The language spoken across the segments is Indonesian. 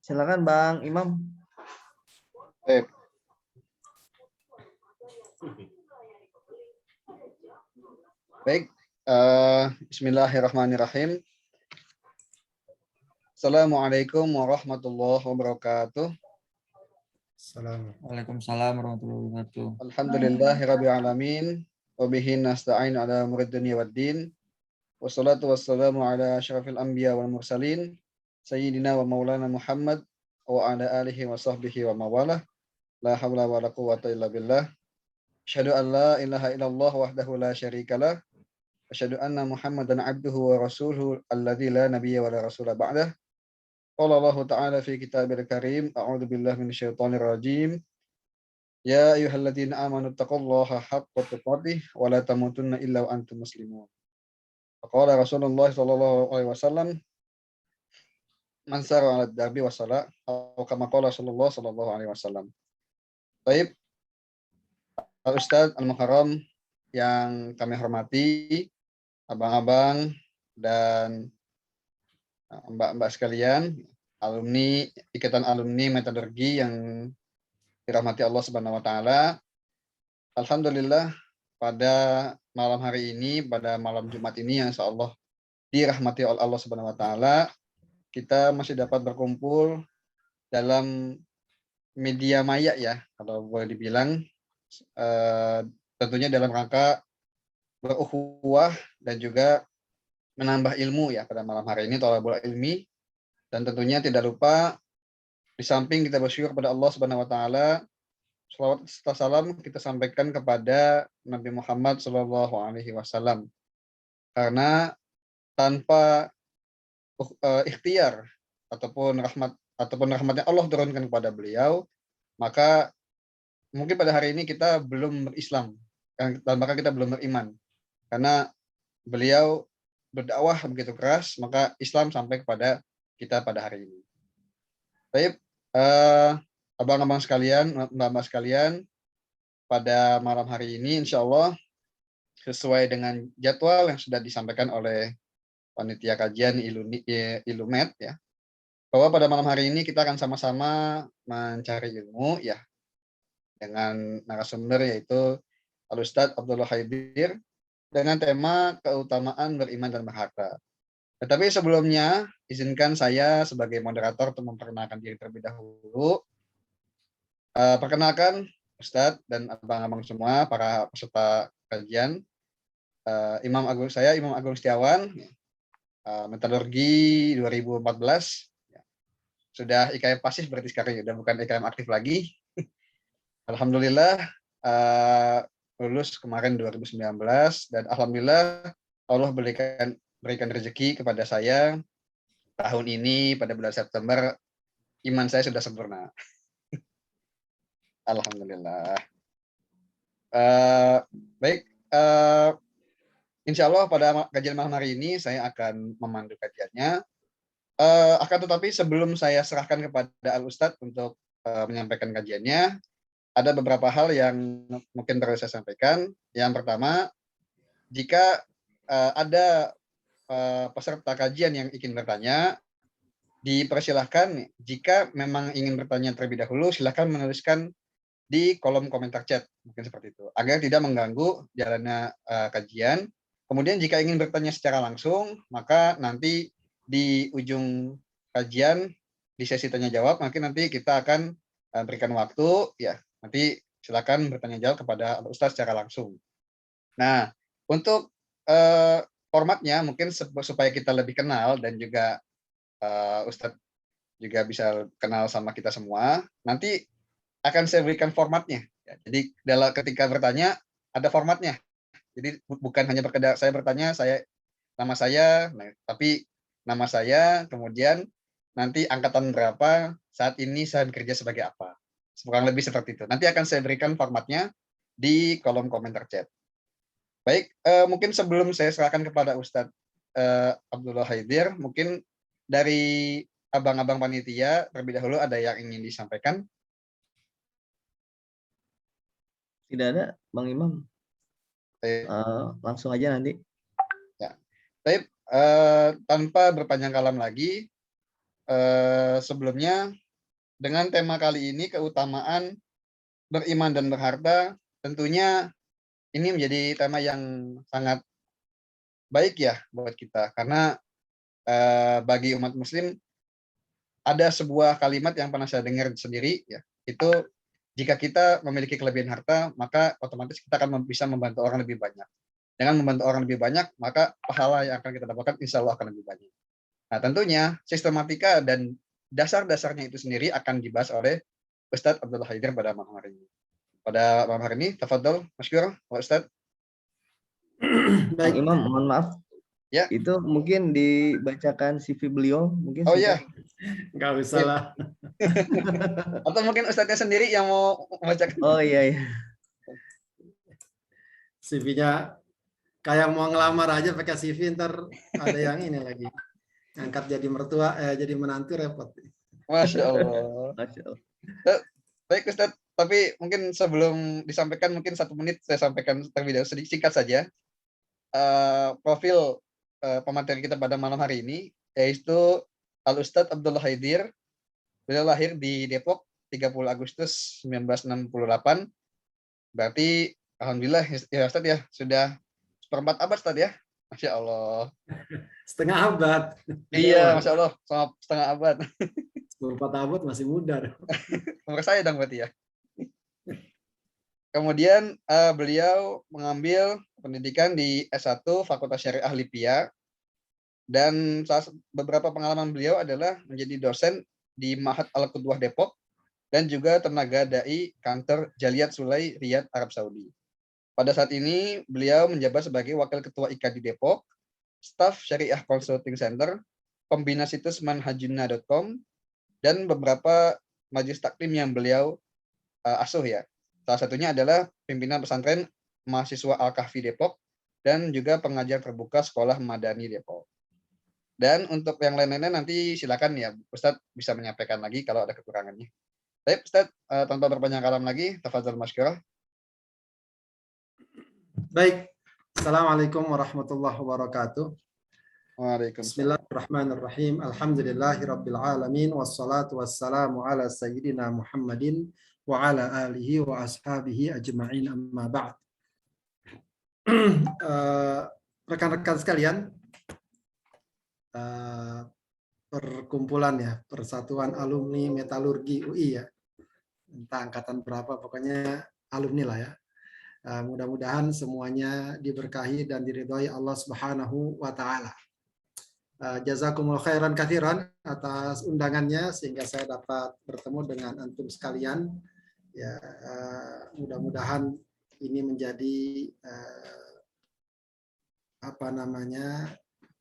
Silakan Bang Imam. Baik. Baik. Bismillahirrahmanirrahim. Assalamualaikum warahmatullahi wabarakatuh. Waalaikumsalam warahmatullahi wabarakatuh. Alhamdulillahirabbil alamin wa bihi nasta'in ala umuri dunya waddin. Wassalatu wassalamu ala asyrafil anbiya wal mursalin sayyidina wa maulana Muhammad wa ala alihi wa sahbihi wa mawalah. La haula wa la quwwata illa billah. Asyhadu an la ilaha illallah wahdahu la syarikalah. Asyhadu anna Muhammadan abduhu wa rasuluhu alladzi la nabiyya wa la rasula ba'dah. Qala Allah Ta'ala fi kitabil karim, a'udzu billahi minasyaitonir rajim. Ya ayyuhalladzina amanu taqullaha haqqa tuqatih wa la tamutunna illa wa antum muslimun. Qala Rasulullah sallallahu alaihi wasallam, man sara 'ala darbi wa sala, atau kama qala Rasulullah sallallahu alaihi wasallam. Baik, Ustaz Al-Mukarram yang kami hormati, abang-abang dan mbak-mbak sekalian, alumni Ikatan Alumni Metalurgi yang dirahmati Allah Subhanahu wa taala. Alhamdulillah pada malam hari ini, pada malam Jumat ini yang insyaallah dirahmati oleh Allah Subhanahu wa taala, kita masih dapat berkumpul dalam media maya ya, kalau boleh dibilang, tentunya dalam rangka berukhuwah dan juga menambah ilmu ya pada malam hari ini, thalabul ilmi. Dan tentunya tidak lupa di samping kita bersyukur kepada Allah Subhanahu wa taala, selawat serta salam kita sampaikan kepada Nabi Muhammad sallallahu alaihi wasallam. Karena tanpa ikhtiar ataupun rahmatnya Allah turunkan kepada beliau, maka mungkin pada hari ini kita belum berislam dan maka kita belum beriman. Karena beliau berdakwah begitu keras, maka Islam sampai kepada kita pada hari ini. Baik, abang-abang sekalian, mbak-mbak sekalian, pada malam hari ini insya Allah sesuai dengan jadwal yang sudah disampaikan oleh panitia kajian Ilumet ya, bahwa pada malam hari ini kita akan sama-sama mencari ilmu ya dengan narasumber yaitu Al-Ustadz Abdullah Haidir dengan tema keutamaan beriman dan berharta. Tetapi sebelumnya, izinkan saya sebagai moderator untuk memperkenalkan diri terlebih dahulu. Perkenalkan Ustadz dan abang-abang semua, para peserta kajian. Imam Agung Setiawan, Metalurgi 2014. Sudah IKM pasif berarti sekarang, sudah bukan IKM aktif lagi. Alhamdulillah, lulus kemarin 2019, dan alhamdulillah Allah berikan rezeki kepada saya tahun ini pada bulan September, iman saya sudah sempurna. Alhamdulillah. Baik, insya Allah pada kajian malam hari ini saya akan memandu kajiannya. Akan tetapi sebelum saya serahkan kepada Al-Ustadz untuk menyampaikan kajiannya, ada beberapa hal yang mungkin perlu saya sampaikan. Yang pertama, jika ada peserta kajian yang ingin bertanya, dipersilahkan jika memang ingin bertanya terlebih dahulu, silahkan menuliskan di kolom komentar chat, mungkin seperti itu, agar tidak mengganggu jalannya kajian. Kemudian jika ingin bertanya secara langsung, maka nanti di ujung kajian, di sesi tanya jawab, nanti kita akan berikan waktu, ya nanti silakan bertanya jawab kepada Ustadz secara langsung. Nah, untuk formatnya mungkin supaya kita lebih kenal dan juga Ustadz juga bisa kenal sama kita semua, nanti akan saya berikan formatnya. Ya, jadi ketika bertanya ada formatnya. Jadi bukan hanya berkedar saya bertanya, nama saya, tapi nama saya, kemudian nanti angkatan berapa, saat ini saya bekerja sebagai apa. Kurang lebih seperti itu. Nanti akan saya berikan formatnya di kolom komentar chat. Baik, mungkin sebelum saya serahkan kepada Ustadz Abdullah Haidir, mungkin dari abang-abang panitia terlebih dahulu ada yang ingin disampaikan? Tidak ada, Bang Imam. Langsung aja nanti. Ya. Baik, tanpa berpanjang kalam lagi, sebelumnya dengan tema kali ini, keutamaan beriman dan berharta, tentunya ini menjadi tema yang sangat baik ya buat kita, karena bagi umat muslim ada sebuah kalimat yang pernah saya dengar sendiri ya, itu jika kita memiliki kelebihan harta, maka otomatis kita akan bisa membantu orang lebih banyak. Dengan membantu orang lebih banyak, maka pahala yang akan kita dapatkan insya Allah akan lebih banyak. Nah, tentunya sistematika dan dasar-dasarnya itu sendiri akan dibahas oleh Ustadz Abdullah Haidir pada malam hari ini. Pada malam hari ini, tafadhol, masykur, Pak Ustadz. Bang Imam, mohon maaf. Ya. Itu mungkin dibacakan CV beliau, mungkin. Oh iya. Nggak usah lah. Atau mungkin Ustadznya sendiri yang mau membacakan. Oh iya. CV-nya kayak mau ngelamar aja pakai CV, ntar ada yang ini lagi. Angkat jadi mertua, jadi menantu repot. Masya Allah. Masya Allah. Baik Ustadz, tapi mungkin sebelum disampaikan mungkin 1 menit saya sampaikan terlebih dahulu sedikit singkat saja. Profil pemateri kita pada malam hari ini yaitu Al Ustadz Abdullah Haidir. Beliau lahir di Depok 30 Agustus 1968. Berarti alhamdulillah ya Ustadz ya, sudah 1/4 abad Ustadz ya. Masya Allah. Setengah abad. Iya, Masya Allah, sama setengah abad. 1/4 abad masih muda. Umur saya dong berarti ya. Kemudian beliau mengambil pendidikan di S1 Fakultas Syariah Lipia, dan beberapa pengalaman beliau adalah menjadi dosen di Ma'had Al-Qudwah Depok dan juga tenaga dai kantor Jaliyat Sulai Riyadh Arab Saudi. Pada saat ini beliau menjabat sebagai Wakil Ketua IKADI Depok, staf Syariah Consulting Center, pembina situs manhajuna.com, dan beberapa majelis taklim yang beliau asuh ya. Salah satunya adalah pimpinan pesantren mahasiswa Al-Kahfi Depok dan juga pengajar terbuka Sekolah Madani Depok. Dan untuk yang lain-lainnya nanti silakan ya Ustadz bisa menyampaikan lagi kalau ada kekurangannya. Baik Ustadz, tanpa berpanjang kalam lagi, tafadhol masykurah. Baik. Assalamualaikum warahmatullahi wabarakatuh. Waalaikumsalam. Bismillahirrahmanirrahim. Alhamdulillahirabbil alamin wassalatu wassalamu ala sayyidina Muhammadin wa ala alihi wa ashabihi ajma'in, amma ba'd. Rekan-rekan sekalian, perkumpulan ya, Persatuan Alumni Metalurgi UI ya, entah angkatan berapa, pokoknya alumni lah ya. Mudah-mudahan semuanya diberkahi dan diridhoi Allah Subhanahu wa taala. Jazakumul khairan katsiran atas undangannya sehingga saya dapat bertemu dengan antum sekalian. Ya, mudah-mudahan ini menjadi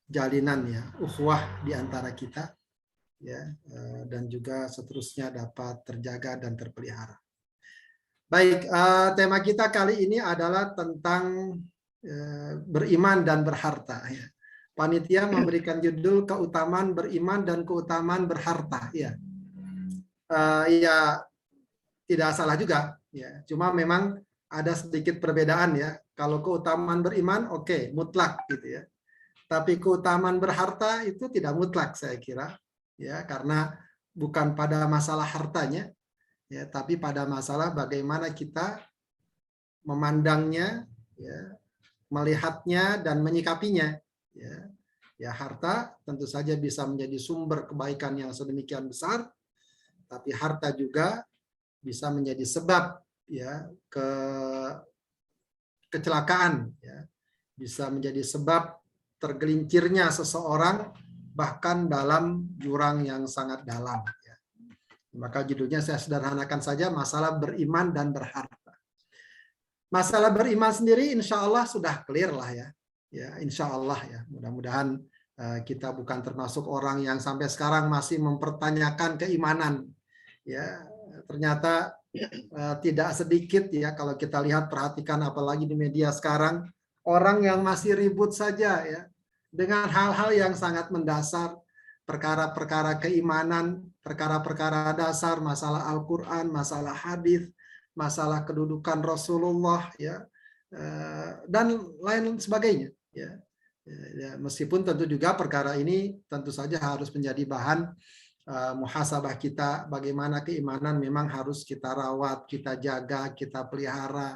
jalinan ya, ukhuwah di antara kita ya, dan juga seterusnya dapat terjaga dan terpelihara. Baik, tema kita kali ini adalah tentang beriman dan berharta ya. Panitia memberikan judul keutamaan beriman dan keutamaan berharta ya. Ya tidak salah juga ya. Cuma memang ada sedikit perbedaan ya. Kalau keutamaan beriman oke, mutlak gitu ya. Tapi keutamaan berharta itu tidak mutlak saya kira ya, karena bukan pada masalah hartanya ya, tapi pada masalah bagaimana kita memandangnya ya, melihatnya dan menyikapinya ya. Ya, harta tentu saja bisa menjadi sumber kebaikan yang sedemikian besar, tapi harta juga bisa menjadi sebab ya kecelakaan ya, bisa menjadi sebab tergelincirnya seseorang bahkan dalam jurang yang sangat dalam ya. Maka judulnya saya sederhanakan saja, masalah beriman dan berharta. Masalah beriman sendiri insya Allah sudah clear lah ya. Ya, insya Allah ya. Mudah-mudahan kita bukan termasuk orang yang sampai sekarang masih mempertanyakan keimanan. Ya, ternyata tidak sedikit ya kalau kita lihat, perhatikan apalagi di media sekarang, orang yang masih ribut saja ya dengan hal-hal yang sangat mendasar, perkara-perkara keimanan, perkara-perkara dasar, masalah Al-Quran, masalah hadis, masalah kedudukan Rasulullah ya, dan lain sebagainya ya. Ya, meskipun tentu juga perkara ini tentu saja harus menjadi bahan muhasabah kita, bagaimana keimanan memang harus kita rawat, kita jaga, kita pelihara.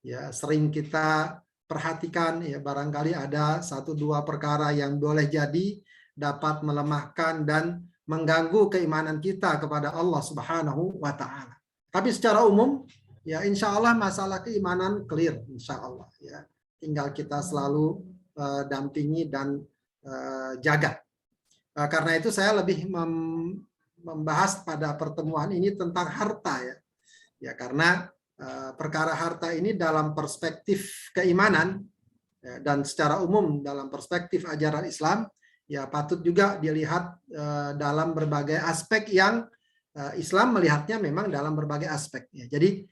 Ya, sering kita perhatikan ya, barangkali ada 1-2 perkara yang boleh jadi dapat melemahkan dan mengganggu keimanan kita kepada Allah Subhanahu wa taala. Tapi secara umum ya insya Allah masalah keimanan clear insya Allah ya. Tinggal kita selalu dampingi dan jaga. Karena itu saya lebih membahas pada pertemuan ini tentang harta ya. Ya karena perkara harta ini dalam perspektif keimanan ya, dan secara umum dalam perspektif ajaran Islam ya patut juga dilihat dalam berbagai aspek yang Islam melihatnya memang dalam berbagai aspek ya. Jadi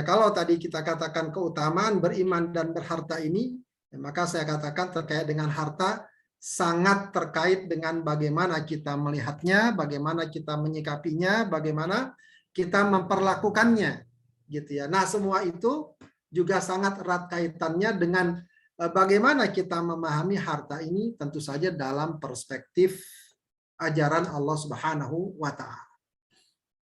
kalau tadi kita katakan keutamaan beriman dan berharta ini ya, maka saya katakan terkait dengan harta sangat terkait dengan bagaimana kita melihatnya, bagaimana kita menyikapinya, bagaimana kita memperlakukannya, gitu ya. Nah, semua itu juga sangat erat kaitannya dengan bagaimana kita memahami harta ini, tentu saja dalam perspektif ajaran Allah Subhanahu wa taala.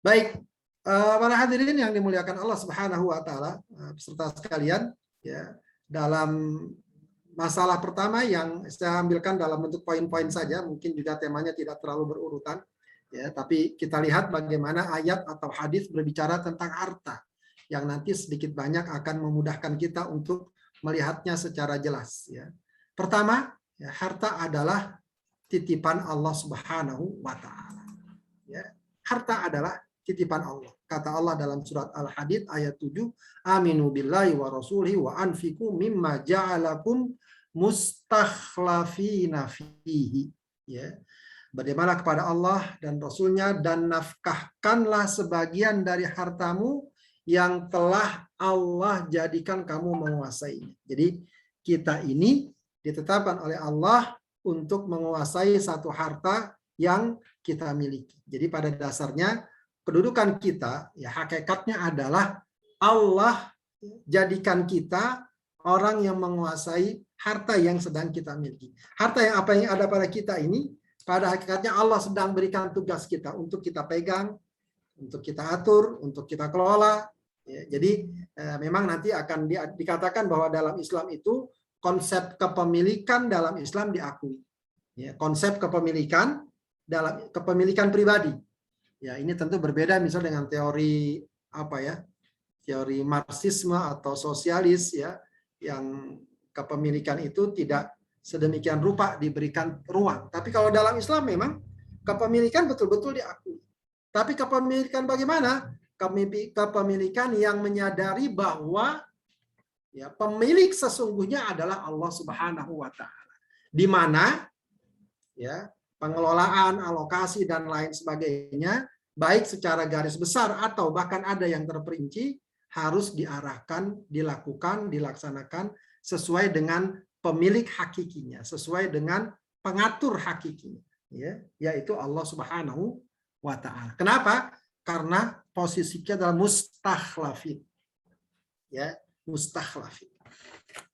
Baik, para hadirin yang dimuliakan Allah Subhanahu wa taala, peserta sekalian, ya, dalam masalah pertama yang saya ambilkan dalam bentuk poin-poin saja, mungkin juga temanya tidak terlalu berurutan, ya, tapi kita lihat bagaimana ayat atau hadis berbicara tentang harta, yang nanti sedikit banyak akan memudahkan kita untuk melihatnya secara jelas. Ya. Pertama, ya, harta adalah titipan Allah Subhanahu wa taala. Ya. Harta adalah titipan Allah. Kata Allah dalam surat Al-Hadid ayat 7, aminu billahi wa rasulihi wa anfiqu mimma ja'alakum mustakhlafina fihi. Ya. Bagaimana kepada Allah dan Rasulnya, dan nafkahkanlah sebagian dari hartamu yang telah Allah jadikan kamu menguasainya. Jadi kita ini ditetapkan oleh Allah untuk menguasai satu harta yang kita miliki. Jadi pada dasarnya kedudukan kita, ya hakikatnya adalah Allah jadikan kita orang yang menguasai harta yang sedang kita miliki. Harta yang apa yang ada pada kita ini, pada hakikatnya Allah sedang berikan tugas kita untuk kita pegang, untuk kita atur, untuk kita kelola. Ya, jadi memang nanti akan dikatakan bahwa dalam Islam itu konsep kepemilikan dalam Islam diakui. Ya, konsep kepemilikan dalam kepemilikan pribadi. Ya, ini tentu berbeda misalnya dengan teori teori Marxisme atau sosialis ya, yang kepemilikan itu tidak sedemikian rupa diberikan ruang. Tapi kalau dalam Islam memang kepemilikan betul-betul diakui. Tapi kepemilikan bagaimana? Kepemilikan yang menyadari bahwa ya, pemilik sesungguhnya adalah Allah Subhanahu wa taala. Di mana ya, pengelolaan, alokasi dan lain sebagainya, baik secara garis besar atau bahkan ada yang terperinci, harus diarahkan, dilakukan, dilaksanakan sesuai dengan pemilik hakikinya, sesuai dengan pengatur hakikinya, ya, yaitu Allah Subhanahu wa taala. Kenapa? Karena posisinya adalah mustakhlafin. Ya, mustakhlafin.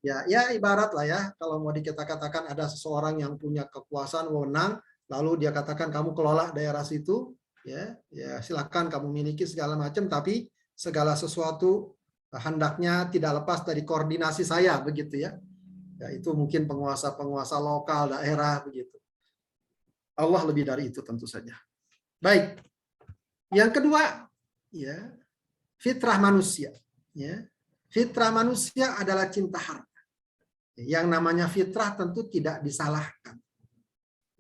Ya ibarat lah ya, kalau mau kita katakan ada seseorang yang punya kekuasaan, wewenang, lalu dia katakan kamu kelola daerah situ, ya silakan kamu miliki segala macam, tapi segala sesuatu hendaknya tidak lepas dari koordinasi saya, begitu ya. Ya itu mungkin penguasa-penguasa lokal daerah begitu. Allah lebih dari itu tentu saja. Baik. Yang kedua, ya, fitrah manusia, ya. Fitrah manusia adalah cinta harta. Yang namanya fitrah tentu tidak disalahkan.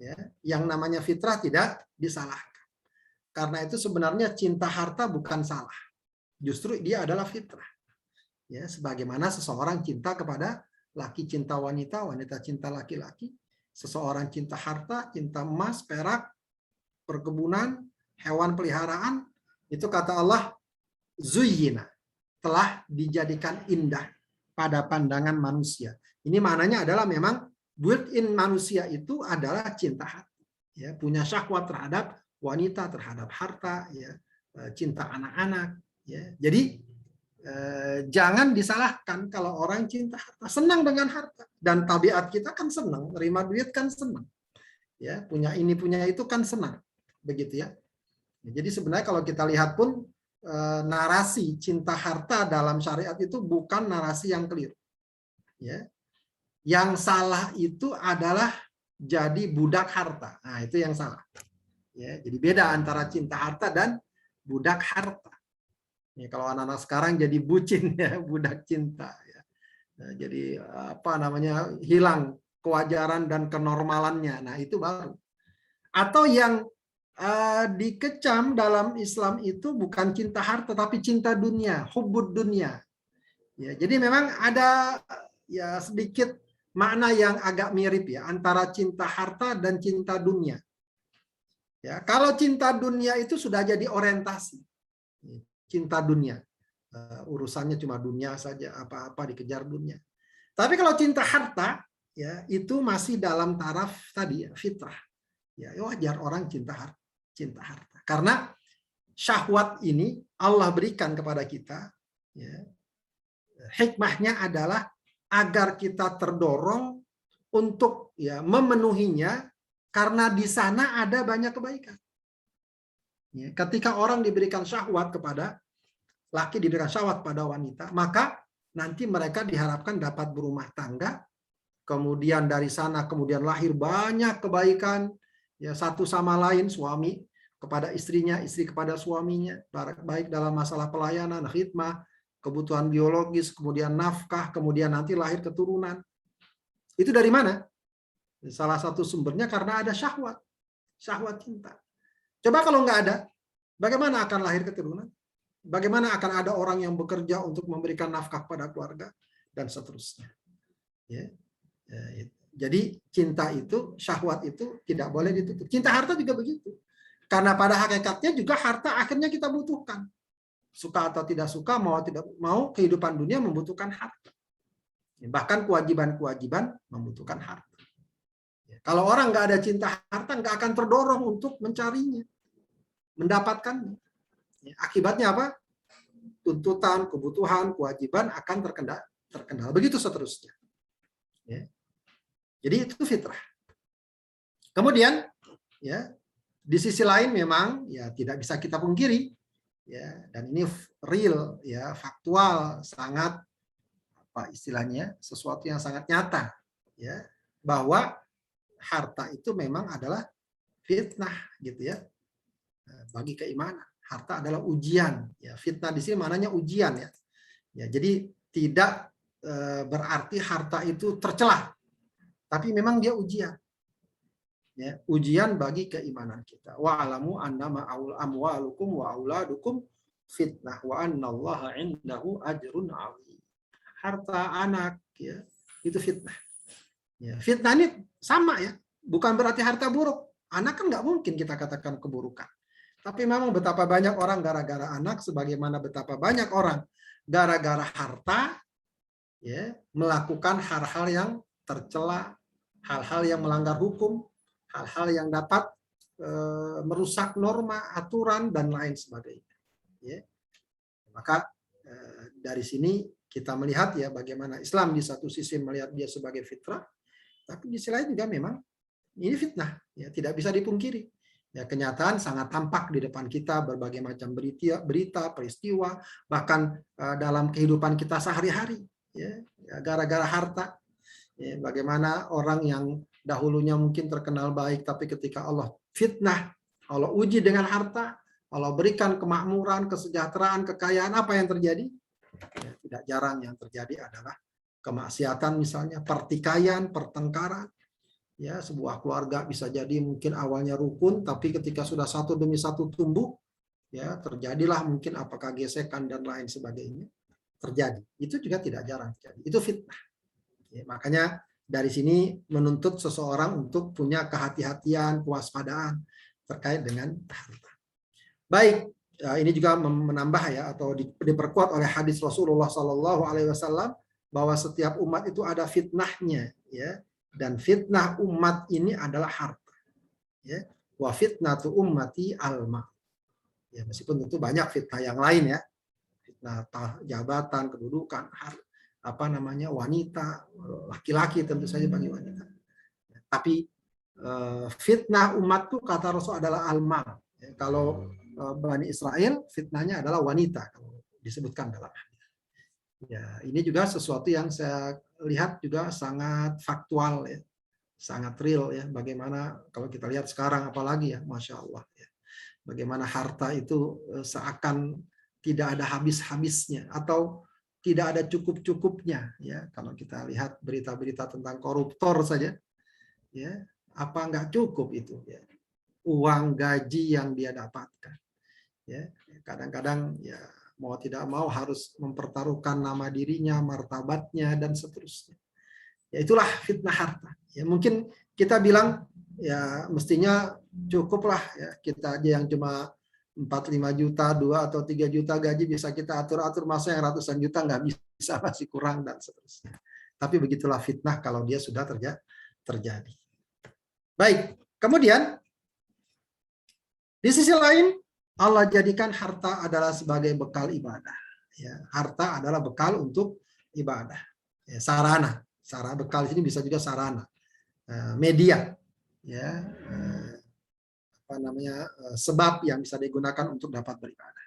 Ya, yang namanya fitrah tidak disalahkan. Karena itu sebenarnya cinta harta bukan salah. Justru dia adalah fitrah. Ya, sebagaimana seseorang cinta kepada laki cinta wanita, wanita cinta laki-laki, seseorang cinta harta, cinta emas, perak, perkebunan, hewan peliharaan, itu kata Allah, zuyyina, telah dijadikan indah pada pandangan manusia. Ini maknanya adalah memang built-in manusia itu adalah cinta hati. Ya, punya syahwat terhadap wanita, terhadap harta, ya, cinta anak-anak. Ya. Jadi jangan disalahkan kalau orang cinta harta, senang dengan harta. Dan tabiat kita kan senang, terima duit kan senang. ya, punya ini punya itu kan senang, begitu ya. Jadi sebenarnya kalau kita lihat pun narasi cinta harta dalam syariat itu bukan narasi yang keliru. Ya. Yang salah itu adalah jadi budak harta. Nah, itu yang salah. Ya, jadi beda antara cinta harta dan budak harta. Ya, kalau anak-anak sekarang jadi bucin ya, budak cinta ya. Nah, jadi apa namanya, hilang kewajaran dan kenormalannya. Nah, itu baru. Atau yang dikecam dalam Islam itu bukan cinta harta tapi cinta dunia, hubbud dunia. Ya, jadi memang ada ya sedikit makna yang agak mirip ya antara cinta harta dan cinta dunia. Ya, kalau cinta dunia itu sudah jadi orientasi. Cinta dunia. Urusannya cuma dunia saja, apa-apa dikejar dunia. Tapi kalau cinta harta ya itu masih dalam taraf tadi ya, fitrah. Ya, wajar orang cinta harta. Karena syahwat ini Allah berikan kepada kita ya. Hikmahnya adalah agar kita terdorong untuk ya memenuhinya karena di sana ada banyak kebaikan. Ya, ketika orang diberikan syahwat kepada laki, diberikan syahwat pada wanita, maka nanti mereka diharapkan dapat berumah tangga, kemudian dari sana kemudian lahir banyak kebaikan, ya satu sama lain, suami kepada istrinya, istri kepada suaminya, baik dalam masalah pelayanan, khidmah, kebutuhan biologis, kemudian nafkah, kemudian nanti lahir keturunan. Itu dari mana? Salah satu sumbernya karena ada syahwat. Syahwat cinta. Coba kalau nggak ada, bagaimana akan lahir keturunan? Bagaimana akan ada orang yang bekerja untuk memberikan nafkah pada keluarga? Dan seterusnya. Ya. Jadi cinta itu, syahwat itu tidak boleh ditutup. Cinta harta juga begitu. Karena pada hakikatnya juga harta akhirnya kita butuhkan. Suka atau tidak suka, mau tidak mau, kehidupan dunia membutuhkan harta. Bahkan kewajiban-kewajiban membutuhkan harta. Kalau orang nggak ada cinta harta, nggak akan terdorong untuk mencarinya, mendapatkannya. Akibatnya apa? Tuntutan, kebutuhan, kewajiban akan terkendala. Begitu seterusnya. Jadi itu fitrah. Kemudian, ya di sisi lain memang ya tidak bisa kita pungkiri. Ya, dan ini real ya, faktual, sangat apa istilahnya, sesuatu yang sangat nyata ya, bahwa harta itu memang adalah fitnah gitu ya. Bagi keimanan, harta adalah ujian ya. Fitnah di sini maknanya ujian ya. Ya, jadi tidak berarti harta itu tercela, tapi memang dia ujian. Ya, ujian bagi keimanan kita. Wa alamu annama amwalukum wa auladukum fitnah wa annallaha indahu ajrun 'azim. Harta anak ya, itu fitnah. Ya, fitnah ini sama ya, bukan berarti harta buruk. Anak kan nggak mungkin kita katakan keburukan. Tapi memang betapa banyak orang gara-gara anak, sebagaimana betapa banyak orang gara-gara harta ya melakukan hal-hal yang tercela, hal-hal yang melanggar hukum, hal-hal yang dapat merusak norma, aturan, dan lain sebagainya. Ya. Maka dari sini kita melihat ya bagaimana Islam di satu sisi melihat dia sebagai fitrah, tapi di sisi lain juga memang ini fitnah, ya tidak bisa dipungkiri. Ya, kenyataan sangat tampak di depan kita, berbagai macam berita, peristiwa, bahkan dalam kehidupan kita sehari-hari. Ya, gara-gara harta. Ya, bagaimana orang yang dahulunya mungkin terkenal baik, tapi ketika Allah fitnah, Allah uji dengan harta, Allah berikan kemakmuran, kesejahteraan, kekayaan, apa yang terjadi? Ya, tidak jarang yang terjadi adalah kemaksiatan, misalnya pertikaian, pertengkaran. Ya, sebuah keluarga bisa jadi mungkin awalnya rukun, tapi ketika sudah satu demi satu tumbuh, ya terjadilah mungkin apakah gesekan dan lain sebagainya terjadi. Itu juga tidak jarang terjadi. Itu fitnah. Ya, makanya dari sini menuntut seseorang untuk punya kehati-hatian, kewaspadaan terkait dengan harta. Baik, ini juga menambah ya atau diperkuat oleh hadis Rasulullah SAW bahwa setiap umat itu ada fitnahnya, ya, dan fitnah umat ini adalah harta. Ya, wa fitnatu ummati alma. Ya, meskipun tentu banyak fitnah yang lain ya, fitnah jabatan, kedudukan, apa namanya wanita, laki-laki tentu saja bagi wanita. Tapi fitnah umatku kata Rasul adalah al-mal. Ya, kalau Bani Israel fitnahnya adalah wanita kalau disebutkan dalam hadis. Ya, ini juga sesuatu yang saya lihat juga sangat faktual ya. Sangat real ya, bagaimana kalau kita lihat sekarang apalagi ya, Masya Allah ya. Bagaimana harta itu seakan tidak ada habis-habisnya atau tidak ada cukup-cukupnya ya. Kalau kita lihat berita-berita tentang koruptor saja ya, apa nggak cukup itu ya, uang gaji yang dia dapatkan ya. Kadang-kadang ya mau tidak mau harus mempertaruhkan nama dirinya, martabatnya dan seterusnya. Ya itulah fitnah harta. Ya mungkin kita bilang ya mestinya cukuplah ya, kita aja yang cuma 4-5 juta, 2 atau 3 juta gaji bisa kita atur-atur, masa yang ratusan juta nggak bisa, masih kurang dan seterusnya. Tapi begitulah fitnah kalau dia sudah terjadi. Baik, kemudian di sisi lain Allah jadikan harta adalah sebagai bekal ibadah. Ya, harta adalah bekal untuk ibadah. Ya, sarana bekal ini bisa juga sarana, media, ya, apa namanya, sebab yang bisa digunakan untuk dapat beribadah.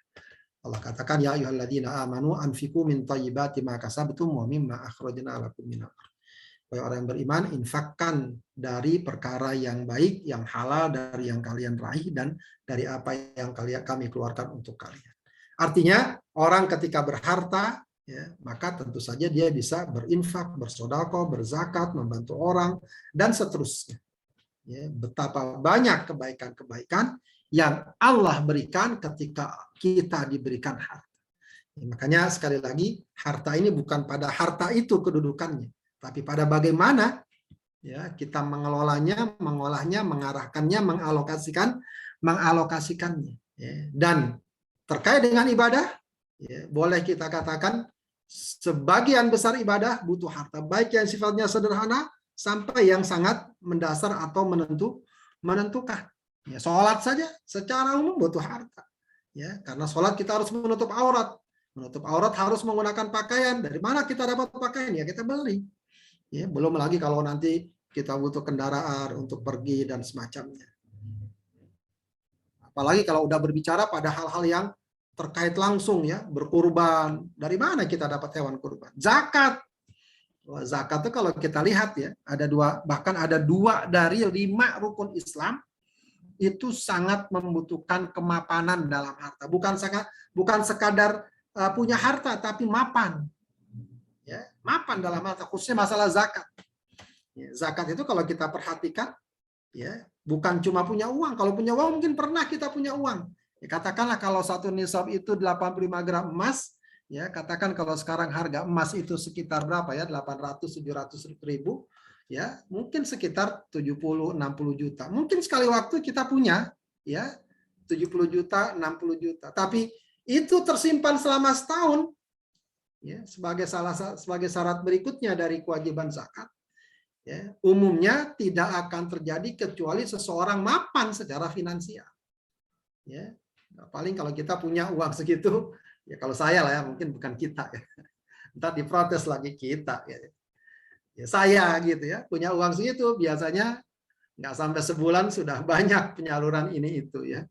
Allah katakan ya ayyuhalladzina amanu anfiqu min thayyibati ma kasabtum wa mimma akhrajna lakum minal ardh. Wahai orang yang beriman, infakkan dari perkara yang baik, yang halal dari yang kalian raih dan dari apa yang kami keluarkan untuk kalian. Artinya orang ketika berharta, ya, maka tentu saja dia bisa berinfak, bersedekah, berzakat, membantu orang dan seterusnya. Ya, betapa banyak kebaikan-kebaikan yang Allah berikan ketika kita diberikan harta. Ya, makanya sekali lagi harta ini bukan pada harta itu kedudukannya, tapi pada bagaimana ya kita mengelolanya, mengolahnya, mengarahkannya, mengalokasikannya. Ya. Dan terkait dengan ibadah, ya, boleh kita katakan sebagian besar ibadah butuh harta, baik yang sifatnya sederhana sampai yang sangat mendasar atau menentukan. Ya, sholat saja secara umum butuh harta. Ya, karena sholat kita harus menutup aurat. Menutup aurat harus menggunakan pakaian. Dari mana kita dapat pakaian? Ya kita beli. Ya, belum lagi kalau nanti kita butuh kendaraan untuk pergi dan semacamnya. Apalagi kalau udah berbicara pada hal-hal yang terkait langsung ya, berkurban. Dari mana kita dapat hewan kurban? Zakat. Zakat itu kalau kita lihat ya, ada dua, bahkan ada 2 dari 5 rukun Islam itu sangat membutuhkan kemapanan dalam harta. Bukan sekadar punya harta, tapi mapan. Ya, mapan dalam harta, khususnya masalah zakat. Ya, zakat itu kalau kita perhatikan, ya bukan cuma punya uang. Kalau punya uang mungkin pernah kita punya uang. Ya, katakanlah kalau satu nisab itu 85 gram emas, ya katakan kalau sekarang harga emas itu sekitar berapa ya, 800-700 ribu, ya mungkin sekitar 70-60 juta. Mungkin sekali waktu kita punya, ya 70 juta, 60 juta. Tapi itu tersimpan selama setahun, ya sebagai syarat berikutnya dari kewajiban zakat. Ya, umumnya tidak akan terjadi kecuali seseorang mapan secara finansial. Ya, paling kalau kita punya uang segitu, ya kalau saya lah ya, mungkin bukan kita ya. Entar diprotes lagi kita ya. Ya saya gitu ya, punya uang segitu biasanya nggak sampai sebulan sudah banyak penyaluran ini itu ya.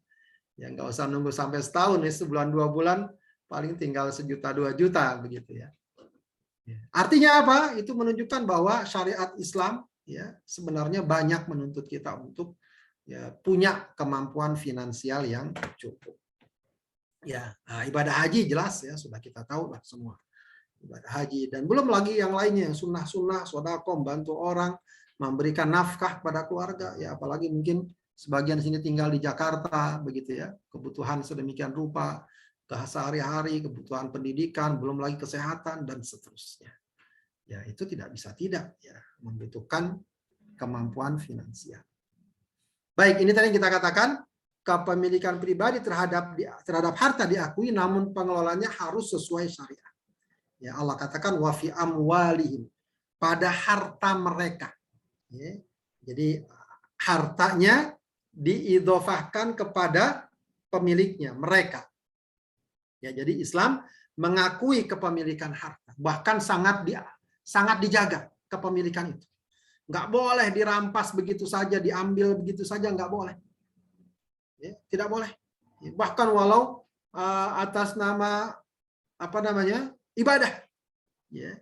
Ya nggak usah nunggu sampai setahun nih, sebulan 2 bulan paling tinggal 1 juta 2 juta begitu ya. Artinya apa? Itu menunjukkan bahwa syariat Islam ya sebenarnya banyak menuntut kita untuk ya punya kemampuan finansial yang cukup. Ya, nah, ibadah haji jelas ya sudah kita tahu lah semua. Ibadah haji dan belum lagi yang lainnya, yang sunnah-sunnah, sedekah, bantu orang, memberikan nafkah pada keluarga ya, apalagi mungkin sebagian sini tinggal di Jakarta begitu ya, kebutuhan sedemikian rupa sehari-hari, kebutuhan pendidikan, belum lagi kesehatan dan seterusnya. Ya, itu tidak bisa tidak ya, membutuhkan kemampuan finansial. Baik, ini tadi kita katakan kepemilikan pribadi terhadap harta diakui, namun pengelolaannya harus sesuai syariat. Ya, Allah katakan wa fi amwalihim, pada harta mereka. Ya, jadi hartanya diidhofahkan kepada pemiliknya, mereka. Ya, jadi Islam mengakui kepemilikan harta, bahkan sangat dijaga kepemilikan itu. Nggak boleh dirampas begitu saja, diambil begitu saja, nggak boleh. Ya, tidak boleh. Bahkan walau atas nama apa namanya ibadah. Ya,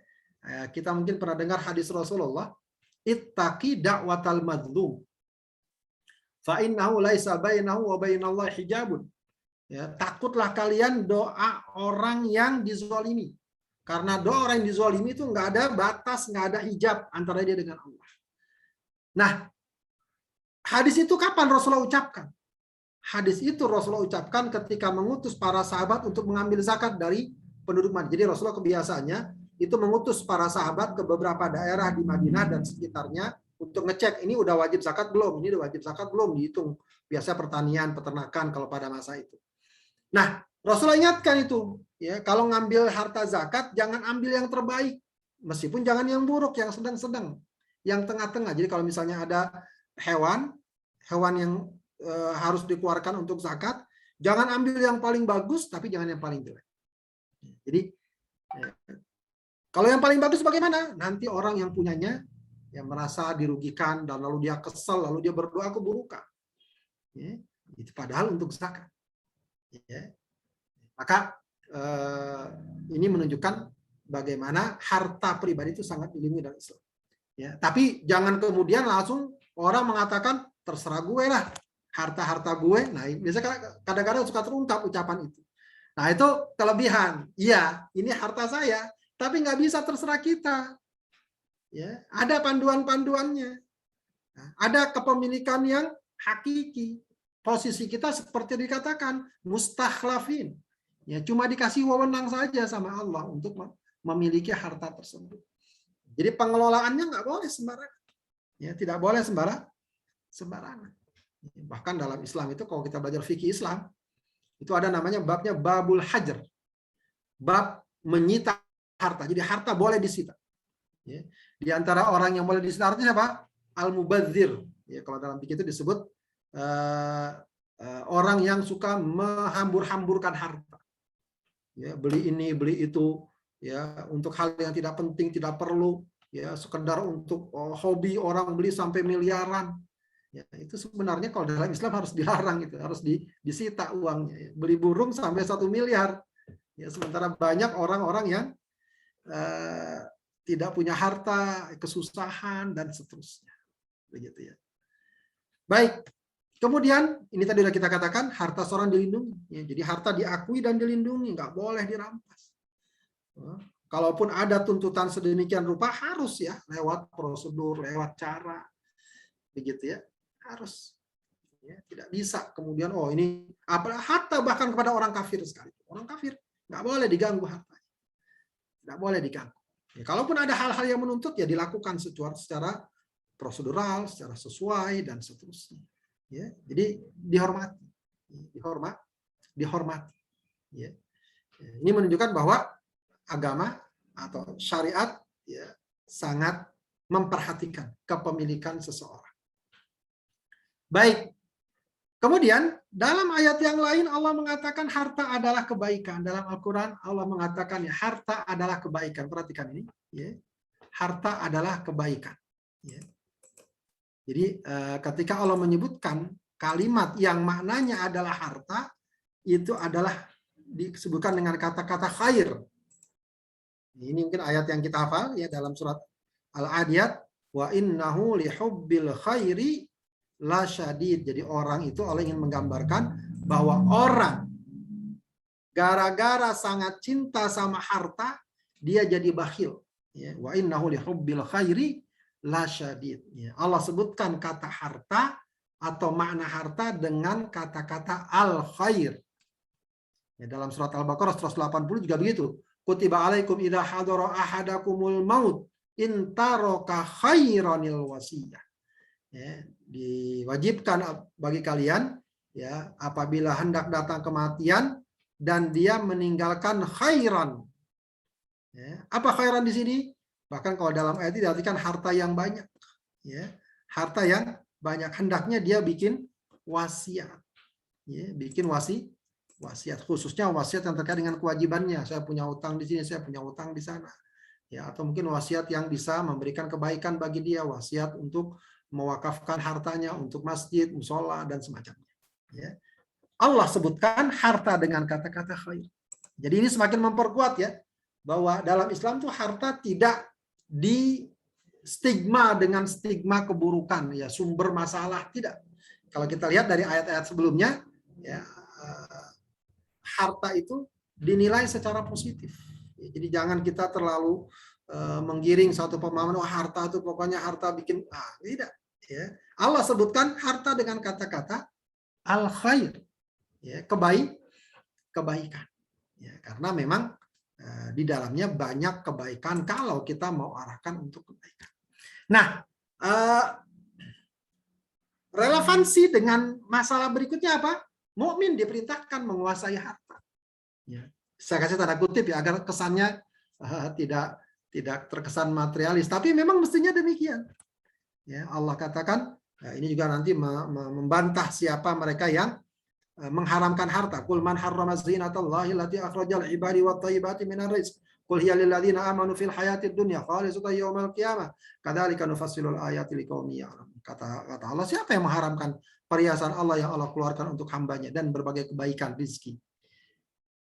kita mungkin pernah dengar hadis Rasulullah, ittaqi da'watal mazlum, fa innahu laisa bainahu wa bainallahi hijabun. Ya, takutlah kalian doa orang yang dizolimi. Karena doa orang yang dizolimi itu nggak ada batas, nggak ada hijab antara dia dengan Allah. Nah, hadis itu kapan Rasulullah ucapkan? Hadis itu Rasulullah ucapkan ketika mengutus para sahabat untuk mengambil zakat dari penduduk Madinah. Jadi Rasulullah kebiasaannya itu mengutus para sahabat ke beberapa daerah di Madinah dan sekitarnya untuk ngecek ini udah wajib zakat belum, ini udah wajib zakat belum, dihitung. Biasa pertanian, peternakan kalau pada masa itu. Nah, Rasulullah ingatkan itu, ya, kalau ngambil harta zakat jangan ambil yang terbaik, meskipun jangan yang buruk, yang sedang-sedang, yang tengah-tengah. Jadi kalau misalnya ada hewan yang harus dikeluarkan untuk zakat, jangan ambil yang paling bagus, tapi jangan yang paling jelek. Jadi kalau yang paling bagus bagaimana? Nanti orang yang punyanya yang merasa dirugikan dan lalu dia kesal, lalu dia berdoa keburukan. Ya, itu padahal untuk zakat. Ya. Maka ini menunjukkan bagaimana harta pribadi itu sangat dilindungi dalam Islam. Ya, tapi jangan kemudian langsung orang mengatakan terserah gue lah, harta gue. Nah, biasanya kadang-kadang suka terungkap ucapan itu. Nah, itu kelebihan. Iya, ini harta saya, tapi nggak bisa terserah kita. Ya, ada panduan-panduannya. Nah, ada kepemilikan yang hakiki. Posisi kita seperti dikatakan mustakhlafin. Ya, cuma dikasih wewenang saja sama Allah untuk memiliki harta tersebut. Jadi pengelolaannya nggak boleh sembarangan. Ya, tidak boleh sembarangan. Bahkan dalam Islam itu kalau kita belajar fikih Islam, itu ada namanya babnya babul hajar. Bab menyita harta. Jadi harta boleh disita. Ya. Di antara orang yang boleh disita harta siapa? Al-mubadzir. Ya, kalau dalam fikih itu disebut orang yang suka menghambur-hamburkan harta. Ya, beli ini, beli itu, ya, untuk hal yang tidak penting, tidak perlu, ya, sekedar untuk hobi orang beli sampai miliaran. Ya, itu sebenarnya kalau dalam Islam harus dilarang, itu harus disita uangnya. Ya. Beli burung sampai 1 miliar. Ya, sementara banyak orang-orang yang tidak punya harta, kesusahan dan seterusnya. Begitu ya. Baik. Kemudian ini tadi sudah kita katakan harta seorang dilindungi. Ya, jadi harta diakui dan dilindungi, nggak boleh dirampas. Kalaupun ada tuntutan sedemikian rupa harus ya lewat prosedur, lewat cara, begitu ya. Harus, ya, tidak bisa kemudian ini harta bahkan kepada orang kafir sekali, orang kafir nggak boleh diganggu hartanya, nggak boleh diganggu. Ya, kalaupun ada hal-hal yang menuntut ya dilakukan secara prosedural, secara sesuai dan seterusnya. Ya, jadi dihormati. Ya. Ini menunjukkan bahwa agama atau syariat ya sangat memperhatikan kepemilikan seseorang. Baik. Kemudian dalam ayat yang lain Allah mengatakan harta adalah kebaikan. Dalam Al-Quran Allah mengatakan ya harta adalah kebaikan. Perhatikan ini. Ya. Harta adalah kebaikan. Ya. Jadi ketika Allah menyebutkan kalimat yang maknanya adalah harta, itu adalah disebutkan dengan kata-kata khair. Ini mungkin ayat yang kita hafal ya dalam surat Al-Adiyat, wa innahu lihubbil khairi lasyadid. Jadi orang itu Allah ingin menggambarkan bahwa orang gara-gara sangat cinta sama harta, dia jadi bakhil. Ya, wa innahu lihubbil khairi lasyadid. Ya, Allah sebutkan kata harta atau makna harta dengan kata-kata al-khair. Ya, dalam surat Al-Baqarah 180 juga begitu. Kutiba alaikum idza hadara ahadakumul maut in taraka khairanil wasiyah. Ya, diwajibkan bagi kalian ya apabila hendak datang kematian dan dia meninggalkan khairan. Ya, apa khairan di sini? Bahkan kalau dalam ayat ini diartikan harta yang banyak. Ya, harta yang banyak. Hendaknya dia bikin wasiat. Ya, bikin wasiat. Khususnya wasiat yang terkait dengan kewajibannya. Saya punya utang di sini, saya punya utang di sana. ya, atau mungkin wasiat yang bisa memberikan kebaikan bagi dia, wasiat untuk mewakafkan hartanya untuk masjid, musola, dan semacamnya. Ya. Allah sebutkan harta dengan kata-kata khair. Jadi ini semakin memperkuat ya, bahwa dalam Islam tuh harta tidak di stigma dengan stigma keburukan, ya, sumber masalah, tidak. Kalau kita lihat dari ayat-ayat sebelumnya, ya, harta itu dinilai secara positif. Jadi jangan kita terlalu menggiring satu pemahaman, oh harta itu pokoknya harta bikin, tidak. Ya. Allah sebutkan harta dengan kata-kata al khair, ya, kebaikan. Ya, karena memang di dalamnya banyak kebaikan kalau kita mau arahkan untuk kebaikan. Nah, relevansi dengan masalah berikutnya apa? Mukmin diperintahkan menguasai harta. Ya. Saya kasih tanda kutip ya agar kesannya tidak terkesan materialis, tapi memang mestinya demikian. Ya, Allah katakan, ini juga nanti membantah siapa mereka yang mengharamkan harta. Qul man harrama zinatallahi allati akhrajal ibadi wat thayyibati minar rizq. Qul hiya lil ladzina amanu fil hayatid dunya khalisatan yaumil qiyamah. Kadzalika nufassilul ayati liqaumin ya'lamun. Kata Allah, siapa yang mengharamkan perhiasan Allah yang Allah keluarkan untuk hambanya dan berbagai kebaikan rizki.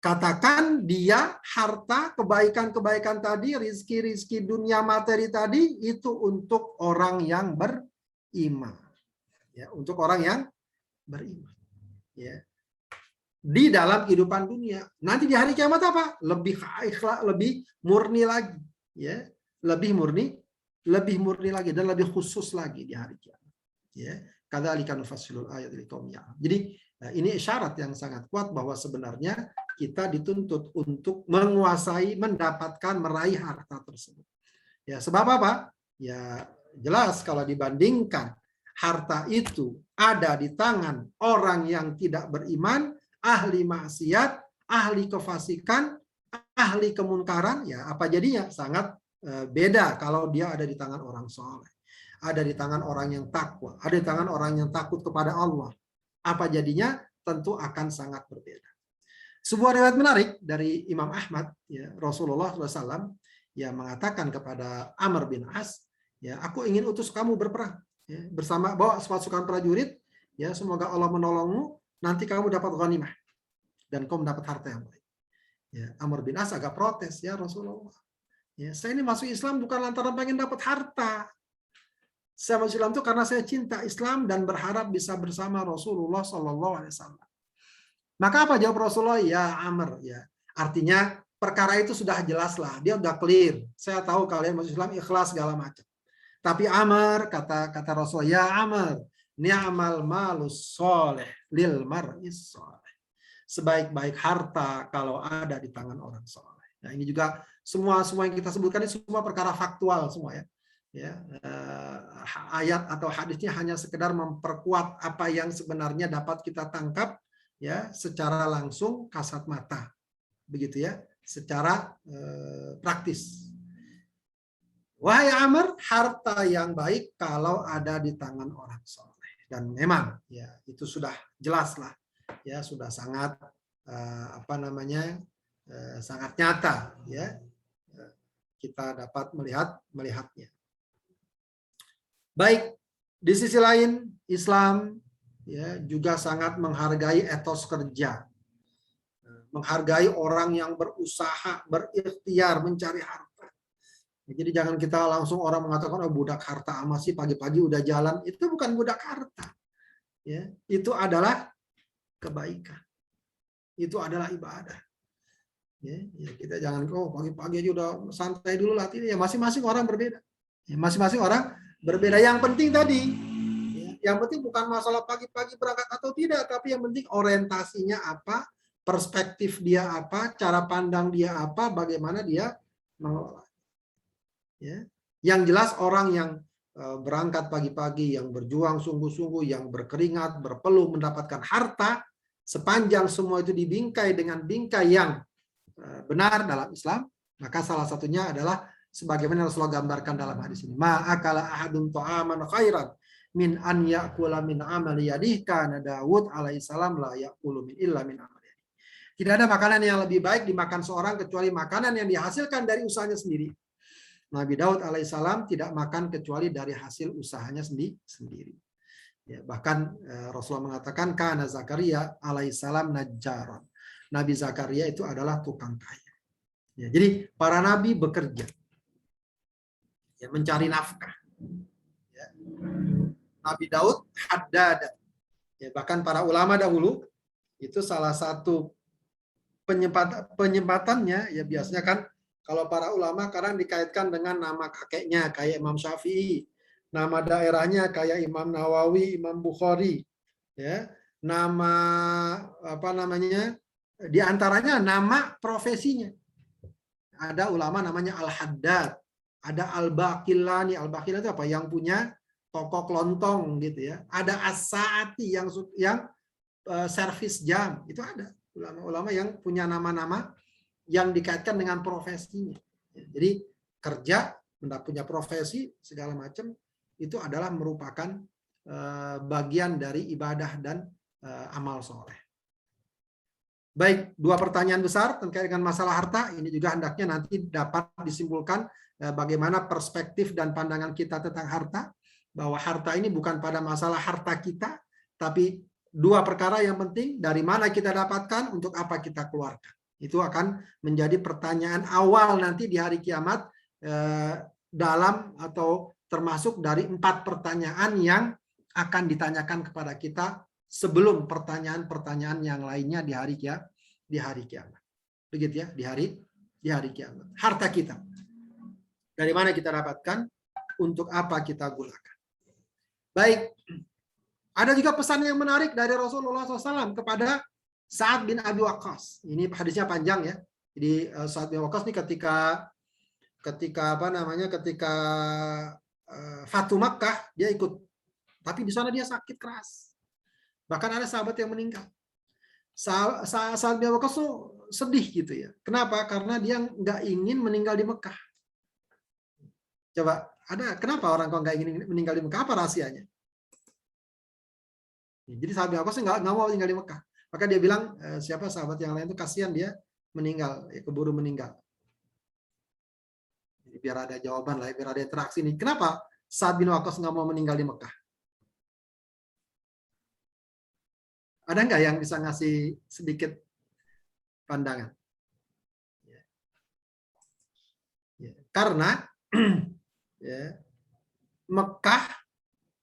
Katakan dia harta, kebaikan-kebaikan tadi, rizki-rizki dunia materi tadi, itu untuk orang yang beriman. Ya, untuk orang yang beriman. Ya. Di dalam kehidupan dunia. Nanti di hari kiamat apa? Lebih ikhlas, lebih murni lagi. Ya. Lebih murni lagi dan lebih khusus lagi di hari kiamat. Ya. Kadzalika nufassilul ayati liqaumin ya'lamun. Jadi ini isyarat yang sangat kuat bahwa sebenarnya kita dituntut untuk menguasai, mendapatkan, meraih harta tersebut. Ya, sebab apa? Ya, jelas kalau dibandingkan harta itu ada di tangan orang yang tidak beriman, ahli maksiat, ahli kefasikan, ahli kemunkaran, ya apa jadinya? Sangat beda kalau dia ada di tangan orang soleh, ada di tangan orang yang takwa, ada di tangan orang yang takut kepada Allah. Apa jadinya? Tentu akan sangat berbeda. Sebuah riwayat menarik dari Imam Ahmad, ya, Rasulullah SAW yang mengatakan kepada Amr bin As, ya, aku ingin utus kamu berperang, ya, bersama bawa pasukan prajurit, ya, semoga Allah menolongmu, nanti kamu dapat ghanimah dan kamu dapat harta yang baik. Ya, Amr bin As agak protes, ya Rasulullah, ya, saya ini masuk Islam bukan lantaran pengen dapat harta. Saya masuk Islam itu karena saya cinta Islam dan berharap bisa bersama Rasulullah SAW. Maka apa jawab Rasulullah? Ya Amr, ya. Artinya perkara itu sudah jelas lah, dia udah clear. Saya tahu kalian masuk Islam ikhlas segala macam. Tapi Amr, kata Rasulullah, ya Amr, ni'mal malus soleh lil mar'is soleh. Sebaik-baik harta kalau ada di tangan orang soleh. Nah ini juga semua yang kita sebutkan ini semua perkara faktual semua ya. Ya, ayat atau hadisnya hanya sekedar memperkuat apa yang sebenarnya dapat kita tangkap, ya, secara langsung kasat mata, begitu ya, secara praktis. Wahai Amr, harta yang baik kalau ada di tangan orang soleh, dan memang ya itu sudah jelas lah, ya sudah sangat sangat nyata, ya kita dapat melihatnya. Baik, di sisi lain Islam ya juga sangat menghargai etos kerja, menghargai orang yang berusaha, berikhtiar mencari harta. Jadi jangan kita langsung orang mengatakan, oh budak harta amat sih pagi-pagi udah jalan. Itu bukan budak harta, ya itu adalah kebaikan, itu adalah ibadah. Ya, kita jangan pagi-pagi aja udah santai dulu lah. Ya masing-masing orang berbeda. Ya, masing-masing orang berbeda. Yang penting tadi. Yang penting bukan masalah pagi-pagi berangkat atau tidak, tapi yang penting orientasinya apa, perspektif dia apa, cara pandang dia apa, bagaimana dia mengelola. Ya. Yang jelas orang yang berangkat pagi-pagi, yang berjuang sungguh-sungguh, yang berkeringat, berpeluh mendapatkan harta, sepanjang semua itu dibingkai dengan bingkai yang benar dalam Islam, maka salah satunya adalah sebagaimana Rasulullah gambarkan dalam hadis ini. Ma'akala ahadun ta'aman khairan min an ya'kula min amali yadihi kana Daud alaihissalam la ya'kulu min illa min amali yadihi. Tidak ada makanan yang lebih baik dimakan seorang kecuali makanan yang dihasilkan dari usahanya sendiri. Nabi Daud alaihissalam tidak makan kecuali dari hasil usahanya sendiri. Ya, bahkan Rasulullah mengatakan kana Zakaria alaihissalam najjaron. Nabi Zakaria itu adalah tukang kayu. Ya, jadi para nabi bekerja, ya, mencari nafkah. Ya. Nabi Daud haddad. Ya, bahkan para ulama dahulu itu salah satu penyempatannya, ya biasanya kan kalau para ulama kadang dikaitkan dengan nama kakeknya kayak Imam Syafi'i, nama daerahnya kayak Imam Nawawi, Imam Bukhari, ya, nama apa namanya, di antaranya nama profesinya. Ada ulama namanya Al-Haddad, ada Al-Baqillani. Al-Baqillani itu apa? Yang punya toko kelontong gitu ya. Ada As-Sa'ati yang servis jam, itu ada ulama-ulama yang punya nama-nama yang dikaitkan dengan profesinya. Jadi kerja, punya profesi segala macam itu adalah merupakan bagian dari ibadah dan amal soleh. Baik, dua pertanyaan besar terkait dengan masalah harta ini juga hendaknya nanti dapat disimpulkan bagaimana perspektif dan pandangan kita tentang harta, bahwa harta ini bukan pada masalah harta kita, tapi dua perkara yang penting, dari mana kita dapatkan, untuk apa kita keluarkan. Itu akan menjadi pertanyaan awal nanti di hari kiamat, dalam atau termasuk dari 4 pertanyaan yang akan ditanyakan kepada kita sebelum pertanyaan-pertanyaan yang lainnya di hari kiamat. Begitu ya, di hari kiamat. Harta kita. Dari mana kita dapatkan, untuk apa kita gunakan. Baik. Ada juga pesan yang menarik dari Rasulullah SAW kepada Sa'ad bin Abi Waqqas. Ini hadisnya panjang ya. Jadi Sa'ad bin Waqqas ini ketika Fatu Makkah dia ikut. Tapi di sana dia sakit keras. Bahkan ada sahabat yang meninggal. Sa'ad bin Abi Waqqas sedih gitu ya. Kenapa? Karena dia nggak ingin meninggal di Mekah. Coba, kenapa orang kok nggak ingin meninggal di Mekah? Apa rahasianya? Jadi sahabat Waqqas nggak mau tinggal di Mekah. Maka dia bilang, siapa sahabat yang lain itu kasihan dia meninggal, keburu meninggal. Jadi biar ada jawaban lah, biar ada interaksi nih. Kenapa Sa'ad bin Waqqas nggak mau meninggal di Mekah? Ada nggak yang bisa ngasih sedikit pandangan? Ya. Karena ya, Mekah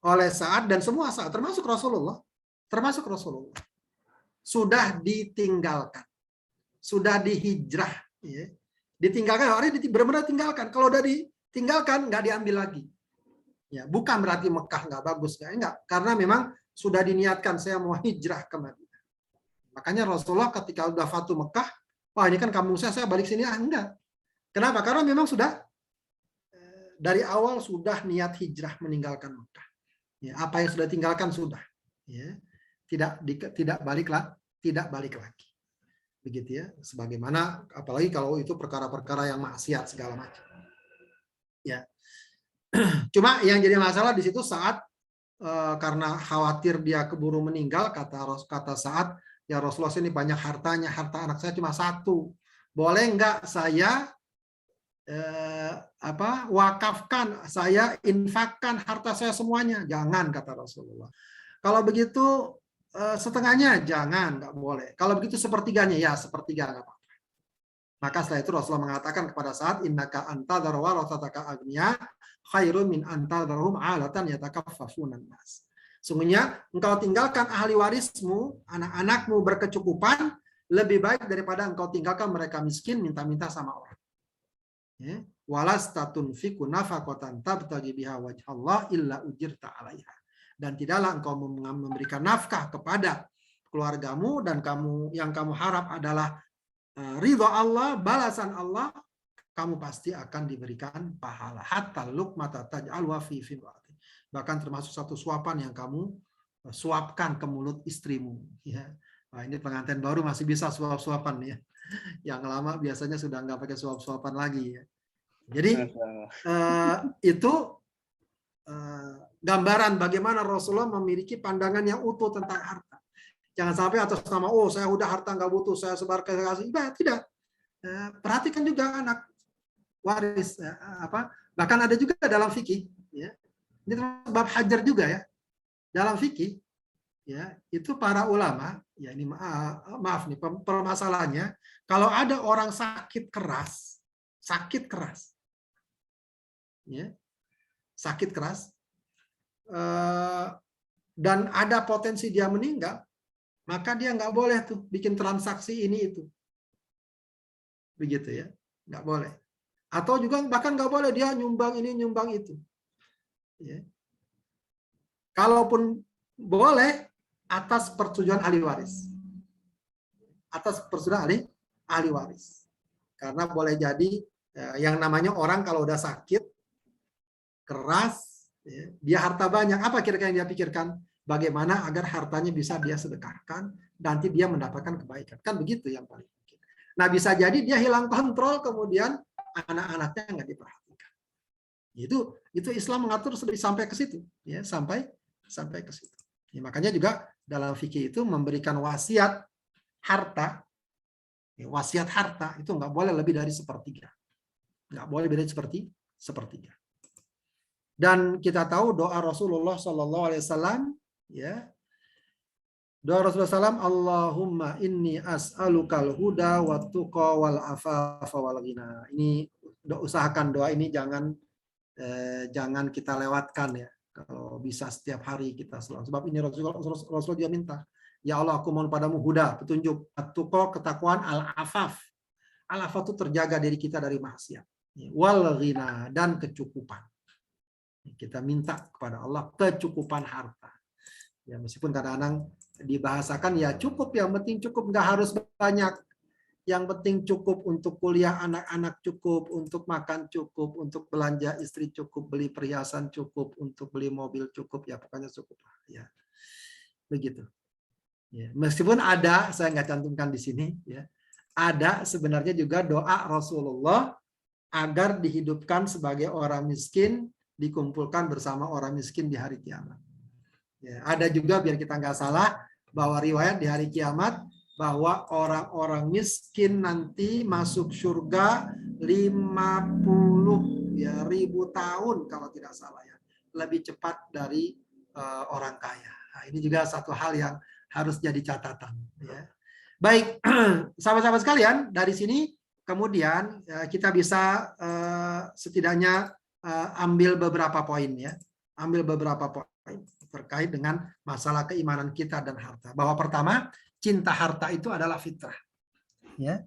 oleh Sa'ad dan semua Sa'ad, termasuk Rasulullah, sudah ditinggalkan, sudah dihijrah, ya. Ditinggalkan, hari ini benar-benar tinggalkan. Kalau udah ditinggalkan, nggak diambil lagi. Ya, bukan berarti Mekah nggak bagus, enggak. Karena memang sudah diniatkan saya mau hijrah ke Madinah. Makanya Rasulullah ketika udah Fatu Mekah, wah ini kan kampung saya balik sini, enggak. Kenapa? Karena memang sudah dari awal sudah niat hijrah meninggalkan Mekah. Ya, apa yang sudah tinggalkan sudah. Ya. Tidak balik lagi. Begitu ya. Sebagaimana apalagi kalau itu perkara-perkara yang maksiat segala macam. Ya. Cuma yang jadi masalah di situ saat karena khawatir dia keburu meninggal, kata Sa'ad, ya Rasulullah ini banyak hartanya, harta anak saya cuma 1. Boleh enggak saya wakafkan, saya infakkan harta saya semuanya? Jangan, kata Rasulullah. Kalau begitu setengahnya jangan, nggak boleh. Kalau begitu sepertiganya, ya sepertiga nggak apa-apa. Maka setelah itu Rasulullah mengatakan kepada Sa'ad, innaka antadhar warathataka agniya khairun min antadharhum alatan yatakaffafunan nas. Sungguhnya engkau tinggalkan ahli warismu, anak-anakmu berkecukupan, lebih baik daripada engkau tinggalkan mereka miskin minta-minta sama orang. Ya. Walastatunfiqu nafaqatan tabtaghi biha wajhallah illa ujirta 'alaiha. Dan tidaklah engkau memberikan nafkah kepada keluargamu dan yang kamu harap adalah ridha Allah, balasan Allah, kamu pasti akan diberikan pahala. Hatta luqmata taj'alhu fi fimrati. Bahkan termasuk satu suapan yang kamu suapkan ke mulut istrimu. Ya. Nah, ini pengantin baru masih bisa suap-suapan ya. Yang lama biasanya sudah nggak pakai suap-suapan lagi ya. Jadi itu gambaran bagaimana Rasulullah memiliki pandangan yang utuh tentang harta. Jangan sampai atas nama, saya udah harta nggak butuh, saya sebar ke kasih. Tidak. Perhatikan juga anak. waris bahkan ada juga dalam fikih ya. Ini bab hajar juga ya. Dalam fikih ya, itu para ulama ya, ini maaf nih permasalahannya, kalau ada orang sakit keras ya, sakit keras dan ada potensi dia meninggal, maka dia nggak boleh tuh bikin transaksi ini itu, begitu ya, nggak boleh. Atau juga bahkan nggak boleh dia nyumbang ini nyumbang itu. Ya. Kalaupun boleh atas persetujuan ahli waris, atas persetujuan ahli waris, karena boleh jadi yang namanya orang kalau udah sakit keras, ya, dia harta banyak, apa kira-kira yang dia pikirkan? Bagaimana agar hartanya bisa dia sedekahkan, nanti dia mendapatkan kebaikan. Kan begitu yang paling mungkin. Nah, bisa jadi dia hilang kontrol, kemudian anak-anaknya nggak diperhatikan. Itu Islam mengatur sampai ke situ, ya, sampai ke situ. Ya, makanya juga dalam fikih itu memberikan wasiat harta, ya, wasiat harta itu nggak boleh lebih dari sepertiga, nggak boleh lebih dari sepertiga. Dan kita tahu doa Rasulullah SAW, ya, doa Rasulullah SAW, Allahumma inni as'alukal huda wa tuqa wal afafa wal ghina. Ini usahakan doa ini jangan kita lewatkan ya. Kalau bisa setiap hari kita selalu. Sebab ini Rasulullah dia minta, ya Allah aku mohon padamu huda, petunjuk, at-tuqa, ketakwaan, al-afaf. Al-afaf itu terjaga diri kita dari maksiat. Wal ghina, dan kecukupan. Kita minta kepada Allah kecukupan harta. Ya, meskipun kadang-kadang dibahasakan ya cukup, yang penting cukup, nggak harus banyak. Yang penting cukup untuk kuliah anak-anak, cukup untuk makan, cukup untuk belanja istri, cukup beli perhiasan, cukup untuk beli mobil, cukup, ya pokoknya cukup ya. Begitu. Ya, meskipun ada, saya nggak cantumkan di sini ya. Ada sebenarnya juga doa Rasulullah agar dihidupkan sebagai orang miskin, dikumpulkan bersama orang miskin di hari kiamat. Ya, ada juga biar kita nggak salah bahwa riwayat di hari kiamat bahwa orang-orang miskin nanti masuk surga 50.000 tahun kalau tidak salah ya, lebih cepat dari orang kaya. Nah, ini juga satu hal yang harus jadi catatan. Ya. Baik, sahabat-sahabat sekalian, dari sini kemudian kita bisa setidaknya ambil beberapa poin ya, ambil beberapa poin terkait dengan masalah keimanan kita dan harta. Bahwa pertama, cinta harta itu adalah fitrah. Ya.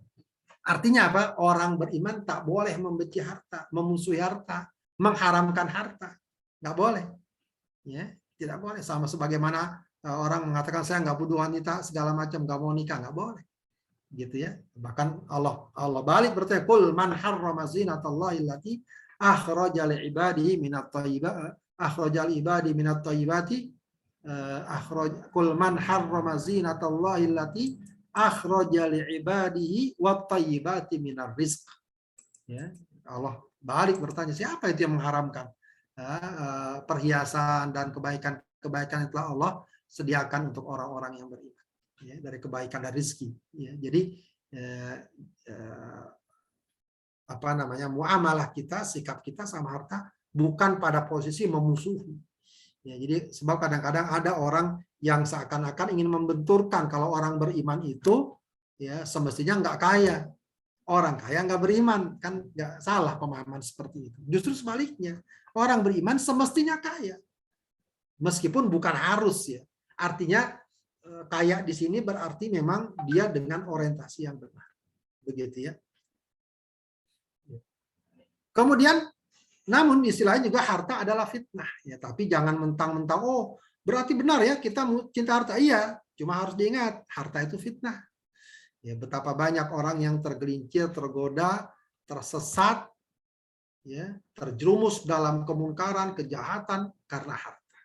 Artinya apa? Orang beriman tak boleh membenci harta, memusuhi harta, mengharamkan harta. Nggak boleh. Ya, tidak boleh. Sama sebagaimana orang mengatakan saya nggak butuh wanita, segala macam, nggak mau nikah, nggak boleh. Gitu ya. Bahkan Allah balik bertanya, "Qul man harrama zinatallahi allati akhraja li ibadihi minat thayyibati akhrajal ibadi minat thayyibati qul man harrama zinatallahi allati akhraja li ibadihi wat thayyibati minar rizq." Ya, Allah balik bertanya, siapa itu yang mengharamkan perhiasan dan kebaikan yang telah Allah sediakan untuk orang-orang yang beriman, ya, dari kebaikan dan rezeki. Ya, jadi muamalah kita, sikap kita sama harta bukan pada posisi memusuhi. Ya, jadi sebab kadang-kadang ada orang yang seakan-akan ingin membenturkan kalau orang beriman itu ya semestinya nggak kaya, orang kaya nggak beriman, kan nggak salah pemahaman seperti itu. Justru sebaliknya, orang beriman semestinya kaya, meskipun bukan harus ya. Artinya kaya di sini berarti memang dia dengan orientasi yang benar, begitu ya. Kemudian, namun istilahnya juga harta adalah fitnah ya, tapi jangan mentang-mentang oh berarti benar ya kita cinta harta. Iya, cuma harus diingat harta itu fitnah. Ya, betapa banyak orang yang tergelincir, tergoda, tersesat, ya, terjerumus dalam kemungkaran, kejahatan karena harta.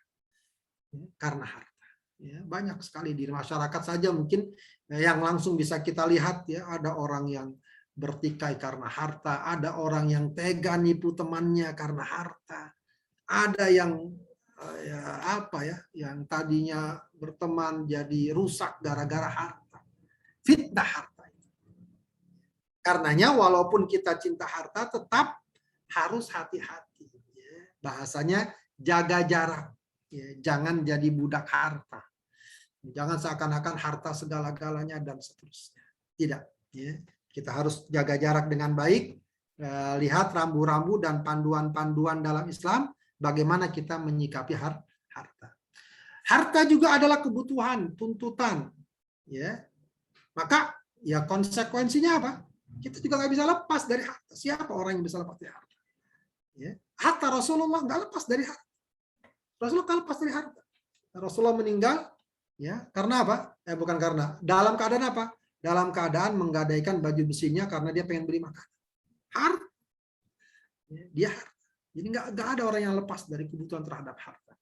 Ya, karena harta. Ya, banyak sekali di masyarakat saja mungkin yang langsung bisa kita lihat ya, ada orang yang bertikai karena harta, ada orang yang tega nipu temannya karena harta, ada yang yang tadinya berteman jadi rusak gara-gara harta. Fitnah harta. Karenanya walaupun kita cinta harta, tetap harus hati-hati. Ya. Bahasanya jaga jarak. Ya. Jangan jadi budak harta. Jangan seakan-akan harta segala-galanya dan seterusnya. Tidak. Ya. Kita harus jaga jarak dengan baik. Lihat rambu-rambu dan panduan-panduan dalam Islam. Bagaimana kita menyikapi harta. Harta juga adalah kebutuhan, tuntutan. Ya. Maka ya konsekuensinya apa? Kita juga nggak bisa lepas dari harta. Siapa orang yang bisa lepas dari harta? Ya. Hatta Rasulullah nggak lepas dari harta. Rasulullah nggak lepas dari harta. Rasulullah meninggal, ya karena apa? Bukan karena. Dalam keadaan apa? Dalam keadaan menggadaikan baju besinya karena dia pengen beli makan. Harta. Ya, dia harta. Jadi nggak ada orang yang lepas dari kebutuhan terhadap harta.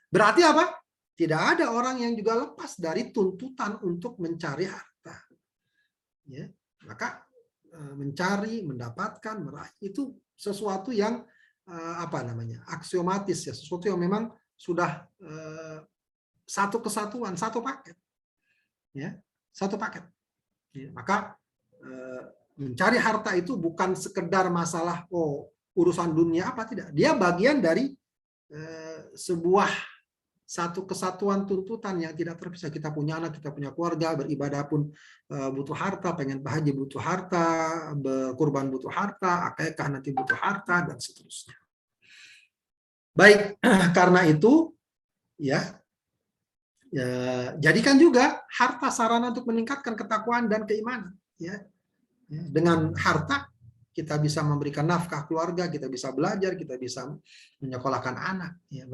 Berarti apa? Tidak ada orang yang juga lepas dari tuntutan untuk mencari harta. Ya, maka mencari, mendapatkan, meraih itu sesuatu yang aksiomatis ya, sesuatu yang memang sudah satu kesatuan, satu paket, ya, satu paket. Ya, maka mencari harta itu bukan sekedar masalah urusan dunia apa tidak, dia bagian dari sebuah satu kesatuan tuntutan yang tidak terpisah. Kita punya anak, kita punya keluarga, beribadah pun butuh harta, pengen bahagia butuh harta, berkurban butuh harta, akikah nanti butuh harta, dan seterusnya. Baik, karena itu ya jadikan juga harta sarana untuk meningkatkan ketakwaan dan keimanan. Ya. Dengan harta kita bisa memberikan nafkah keluarga, kita bisa belajar, kita bisa menyekolahkan anak. Ya,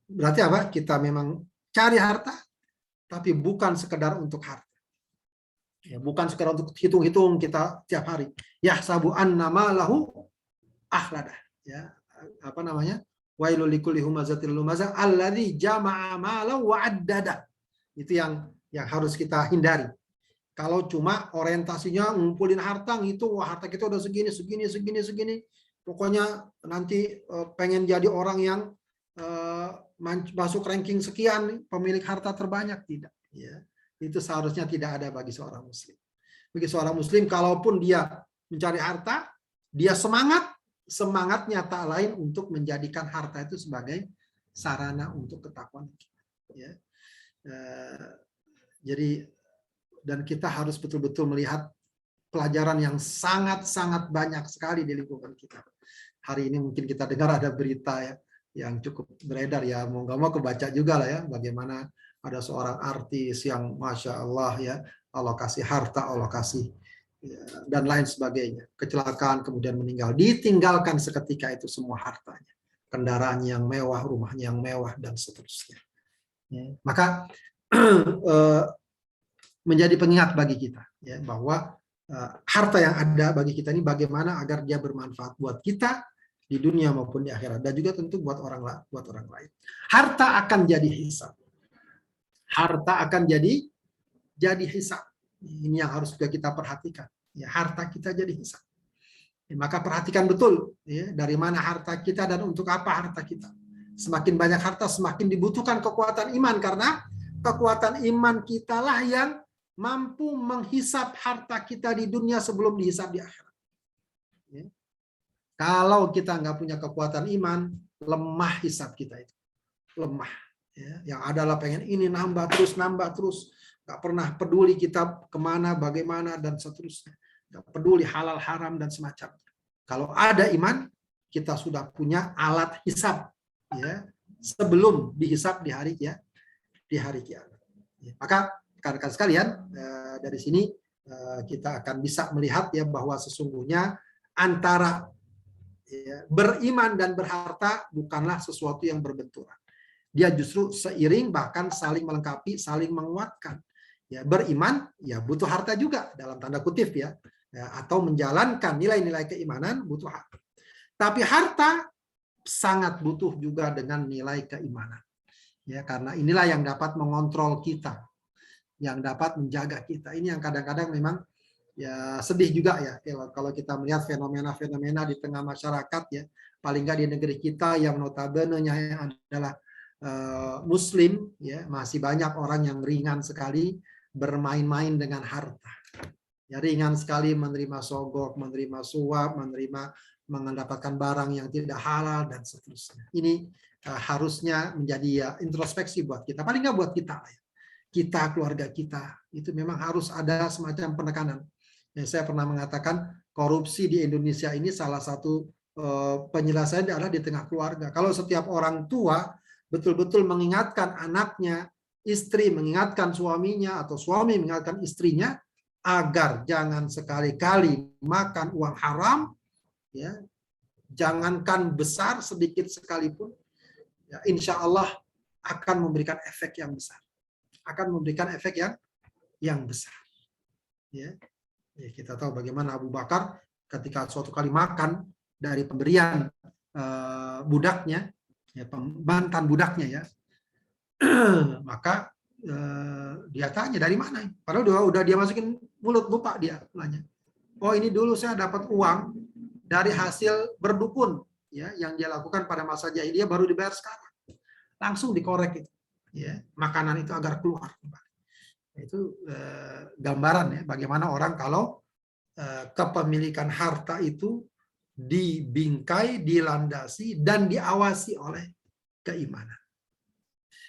berarti apa? Kita memang cari harta, tapi bukan sekedar untuk harta. Ya, bukan sekedar untuk hitung-hitung kita tiap hari. Ya sabu annama lahu akhladah. Ya, apa namanya? Wailul likulli humazatil lumazah alladzi jama'a malahu wa addada. Itu yang harus kita hindari. Kalau cuma orientasinya ngumpulin harta, gitu, wah harta kita udah segini. Pokoknya nanti pengen jadi orang yang masuk ranking sekian, pemilik harta terbanyak, tidak. Ya, itu seharusnya tidak ada bagi seorang muslim. Bagi seorang muslim, kalaupun dia mencari harta, dia semangatnya tak lain untuk menjadikan harta itu sebagai sarana untuk ketakwaan. Ya. Jadi dan kita harus betul-betul melihat pelajaran yang sangat-sangat banyak sekali di lingkungan kita. Hari ini mungkin kita dengar ada berita ya yang cukup beredar ya, mau nggak mau kebaca juga lah ya, bagaimana ada seorang artis yang Masya Allah ya, Allah kasih harta, Allah kasih ya, dan lain sebagainya, kecelakaan kemudian meninggal, ditinggalkan seketika itu semua hartanya, kendaraan yang mewah, rumahnya yang mewah, dan seterusnya. Ya, maka menjadi pengingat bagi kita ya, bahwa harta yang ada bagi kita ini bagaimana agar dia bermanfaat buat kita di dunia maupun di akhirat, dan juga tentu buat orang lain. Harta akan jadi hisab. Harta akan jadi hisab. Ini yang harus juga kita perhatikan. Ya, harta kita jadi hisab. Ya, maka perhatikan betul ya, dari mana harta kita dan untuk apa harta kita. Semakin banyak harta, semakin dibutuhkan kekuatan iman, karena kekuatan iman kita lah yang mampu menghisap harta kita di dunia sebelum dihisap di akhirat. Ya. Kalau kita nggak punya kekuatan iman, lemah hisap kita itu. Lemah. Ya. Yang adalah pengen ini nambah terus. Nggak pernah peduli kita kemana, bagaimana, dan seterusnya. Nggak peduli halal, haram, dan semacamnya. Kalau ada iman, kita sudah punya alat hisap. Ya, sebelum dihisap di hari kiamat. Ya. Maka rekan-rekan sekalian, dari sini kita akan bisa melihat ya bahwa sesungguhnya antara ya, beriman dan berharta bukanlah sesuatu yang berbenturan. Dia justru seiring, bahkan saling melengkapi, saling menguatkan. Ya, beriman ya butuh harta juga dalam tanda kutip ya, atau menjalankan nilai-nilai keimanan butuh harta. Tapi harta sangat butuh juga dengan nilai keimanan. Ya, karena inilah yang dapat mengontrol kita, yang dapat menjaga kita. Ini yang kadang-kadang memang ya sedih juga ya kalau kita melihat fenomena-fenomena di tengah masyarakat ya, paling nggak di negeri kita yang notabene-nya adalah Muslim ya, masih banyak orang yang ringan sekali bermain-main dengan harta. Ya, ringan sekali menerima sogok, menerima suap, menerima mendapatkan barang yang tidak halal dan seterusnya. Ini harusnya menjadi ya introspeksi buat kita, paling nggak buat kita ya. Kita, keluarga kita, itu memang harus ada semacam penekanan. Ya, saya pernah mengatakan korupsi di Indonesia ini salah satu penyelesaian adalah di tengah keluarga. Kalau setiap orang tua betul-betul mengingatkan anaknya, istri mengingatkan suaminya, atau suami mengingatkan istrinya, agar jangan sekali-kali makan uang haram, ya, jangankan besar sedikit sekalipun, ya, insya Allah akan memberikan efek yang besar, besar. Ya, kita tahu bagaimana Abu Bakar ketika suatu kali makan dari pemberian budaknya, ya, mantan budaknya, ya, maka dia tanya dari mana, padahal udah dia masukin mulut, lupa dia nanya. Oh, ini dulu saya dapat uang dari hasil berdukun, ya, yang dia lakukan pada masa jahiliyah, baru dibayar sekarang. Langsung dikorek itu, ya, makanan itu agar keluar. Itu gambaran ya bagaimana orang kalau kepemilikan harta itu dibingkai, dilandasi dan diawasi oleh keimanan.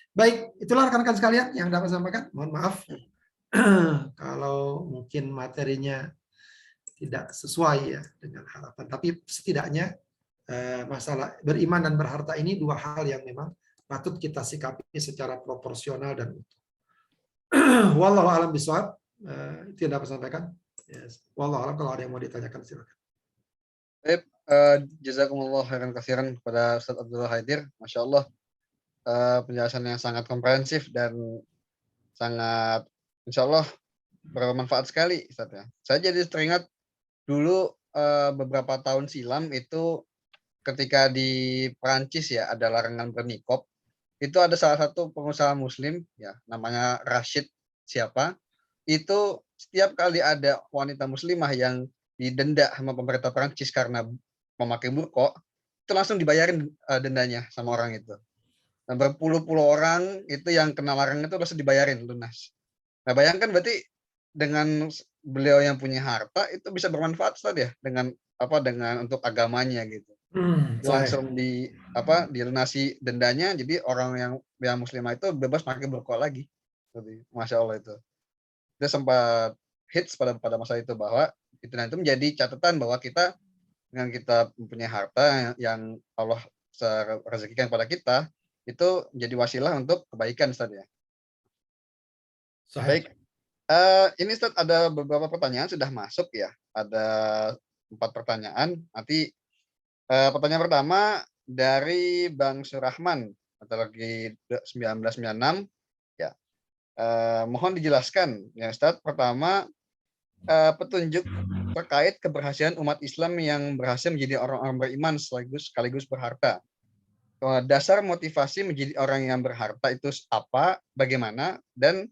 Baik, itulah rekan-rekan sekalian yang dapat saya sampaikan. Mohon maaf kalau mungkin materinya tidak sesuai ya dengan harapan. Tapi setidaknya masalah beriman dan berharta ini dua hal yang memang patut kita sikapi secara proporsional dan utuh. Wallahu a'lam bishawab. Itu yang dapat saya sampaikan. Yes. Wallahu a'lam, kalau ada yang mau ditanyakan silakan. Baik, jazakumullah khairan katsiran kepada Ustaz Abdullah Haidir. Masya Allah, penjelasan yang sangat komprehensif dan sangat insya Allah bermanfaat sekali, Ustaz, ya. Saya jadi teringat dulu beberapa tahun silam itu ketika di Perancis ya ada larangan bernikop. Itu ada salah satu pengusaha muslim ya namanya Rashid siapa, itu setiap kali ada wanita muslimah yang didenda sama pemerintah Perancis karena memakai burqa, itu langsung dibayarin dendanya sama orang itu. Nah, berpuluh-puluh orang itu yang kena larangan itu langsung dibayarin lunas. Nah, bayangkan berarti dengan beliau yang punya harta itu bisa bermanfaat Ustaz ya dengan untuk agamanya gitu. Langsung dilunasi dendanya, jadi orang yang muslimah itu bebas pakai burqa lagi. Masya Allah itu. Dia sempat hits pada masa itu bahwa itu menjadi catatan bahwa kita dengan kita mempunyai harta yang Allah rezekikan pada kita itu menjadi wasilah untuk kebaikan, Ustaz ya. Baik. Ini Ustaz ada beberapa pertanyaan sudah masuk ya. Ada 4 pertanyaan. Nanti pertanyaan pertama dari Bang Surahman atau lagi 1996 ya. Mohon dijelaskan ya Ustaz. Pertama, petunjuk terkait keberhasilan umat Islam yang berhasil menjadi orang-orang beriman sekaligus berharta. Dasar motivasi menjadi orang yang berharta itu apa, bagaimana, dan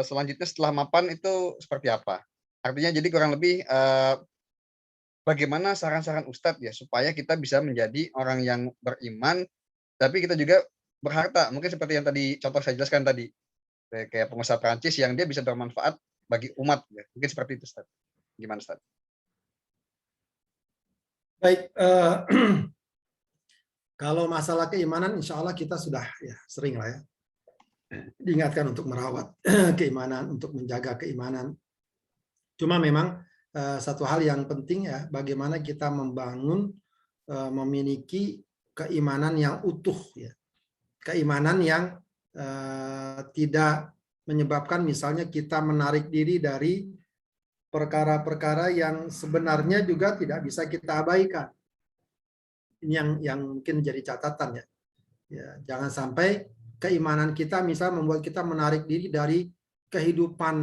selanjutnya setelah mapan itu seperti apa? Artinya jadi kurang lebih bagaimana saran-saran Ustadz ya supaya kita bisa menjadi orang yang beriman, tapi kita juga berharta. Mungkin seperti yang tadi contoh saya jelaskan tadi, kayak pengusaha Perancis yang dia bisa bermanfaat bagi umat. Ya. Mungkin seperti itu, Ustadz. Gimana, Ustadz? Baik, kalau masalah keimanan, insya Allah kita sudah ya sering lah ya diingatkan untuk merawat keimanan, untuk menjaga keimanan. Cuma memang satu hal yang penting ya, bagaimana kita membangun, memiliki keimanan yang utuh ya, keimanan yang tidak menyebabkan misalnya kita menarik diri dari perkara-perkara yang sebenarnya juga tidak bisa kita abaikan. Ini yang mungkin jadi catatan ya. Ya, jangan sampai keimanan kita misal membuat kita menarik diri dari kehidupan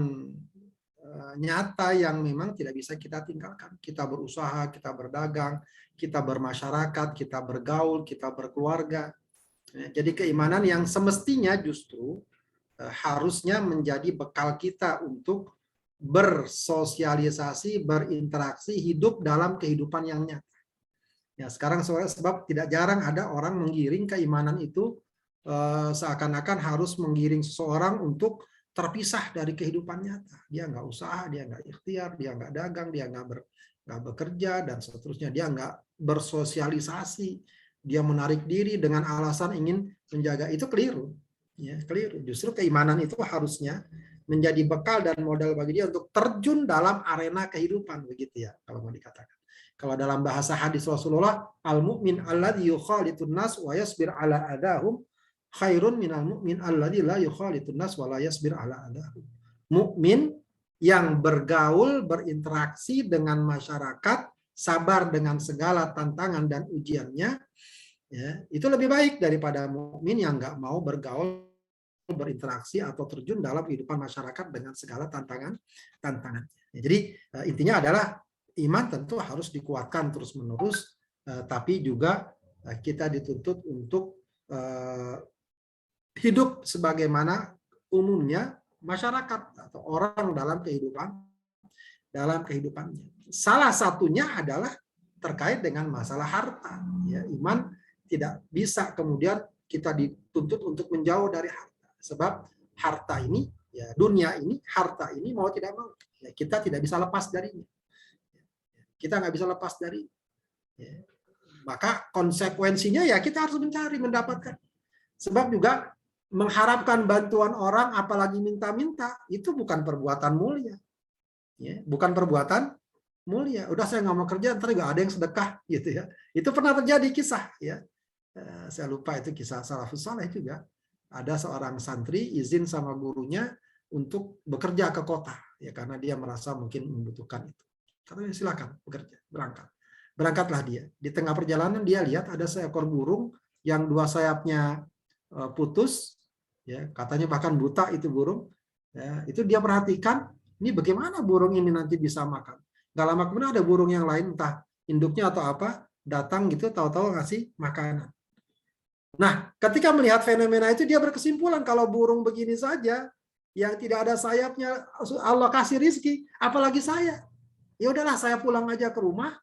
nyata yang memang tidak bisa kita tinggalkan. Kita berusaha, kita berdagang, kita bermasyarakat, kita bergaul, kita berkeluarga. Jadi keimanan yang semestinya justru harusnya menjadi bekal kita untuk bersosialisasi, berinteraksi, hidup dalam kehidupan yang nyata. Ya, sekarang sebab tidak jarang ada orang menggiring keimanan itu seakan-akan harus menggiring seseorang untuk terpisah dari kehidupan nyata. Dia nggak usaha, dia nggak ikhtiar, dia nggak dagang, dia nggak nggak bekerja dan seterusnya, dia nggak bersosialisasi, dia menarik diri dengan alasan ingin menjaga, itu keliru. Ya, keliru. Justru keimanan itu harusnya menjadi bekal dan modal bagi dia untuk terjun dalam arena kehidupan, begitu ya kalau mau dikatakan. Kalau dalam bahasa hadis Rasulullah, al-mu'min alladzi yukhalitun nas wa yasbir ala adahum khairun minal mu'min alladzi la yukhalitun nas wa la yasbir ala adahum. Mukmin yang bergaul, berinteraksi dengan masyarakat, sabar dengan segala tantangan dan ujiannya, ya, itu lebih baik daripada mukmin yang nggak mau bergaul, berinteraksi atau terjun dalam kehidupan masyarakat dengan segala tantangannya. Jadi intinya adalah iman tentu harus dikuatkan terus-menerus, tapi juga kita dituntut untuk hidup sebagaimana umumnya masyarakat atau orang dalam kehidupannya. Salah satunya adalah terkait dengan masalah harta. Ya, iman tidak bisa kemudian kita dituntut untuk menjauh dari harta, sebab harta ini, ya dunia ini, harta ini mau tidak mau, ya, kita tidak bisa lepas darinya. Kita nggak bisa lepas dari. Ya. Maka konsekuensinya ya kita harus mencari, mendapatkan. Sebab juga mengharapkan bantuan orang, apalagi minta-minta, itu bukan perbuatan mulia. Ya, bukan perbuatan mulia. Udah saya nggak mau kerja, ntar nggak ada yang sedekah, gitu ya. Itu pernah terjadi kisah, ya. Saya lupa itu kisah salafus saleh juga. Ada seorang santri izin sama gurunya untuk bekerja ke kota, ya karena dia merasa mungkin membutuhkan itu. Katanya silakan bekerja, berangkat. Berangkatlah dia. Di tengah perjalanan dia lihat ada seekor burung yang dua sayapnya putus, ya katanya bahkan buta itu burung. Ya, itu dia perhatikan, ini bagaimana burung ini nanti bisa makan. Gak lama kemudian ada burung yang lain, entah induknya atau apa, datang gitu, tahu-tahu ngasih makanan. Nah, ketika melihat fenomena itu dia berkesimpulan kalau burung begini saja yang tidak ada sayapnya Allah kasih rizki, apalagi saya. Ya udahlah saya pulang aja ke rumah,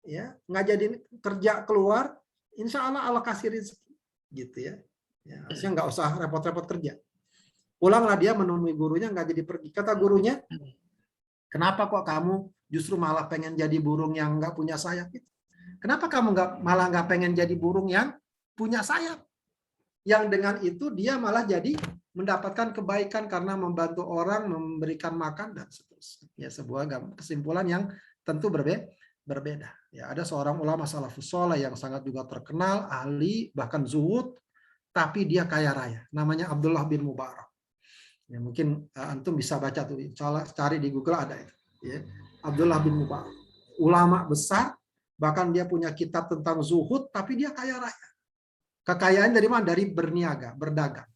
ya nggak jadi kerja keluar, insya Allah Allah kasih rizki, gitu ya. Ya, harusnya nggak usah repot-repot kerja. Pulanglah dia menemui gurunya, nggak jadi pergi. Kata gurunya, kenapa kok kamu justru malah pengen jadi burung yang nggak punya sayap? Kenapa kamu malah nggak pengen jadi burung yang punya sayap? Yang dengan itu dia malah jadi mendapatkan kebaikan karena membantu orang, memberikan makan dan seterusnya. Ya, sebuah kesimpulan yang tentu berbeda. Ya, ada seorang ulama salafus saleh yang sangat juga terkenal, ahli, bahkan zuhud, tapi dia kaya raya. Namanya Abdullah bin Mubarak. Ya, mungkin antum bisa baca tuh, cari di Google ada itu. Ya, Abdullah bin Mubarak, ulama besar, bahkan dia punya kitab tentang zuhud, tapi dia kaya raya. Kekayaan dari mana? Dari berniaga, berdagang.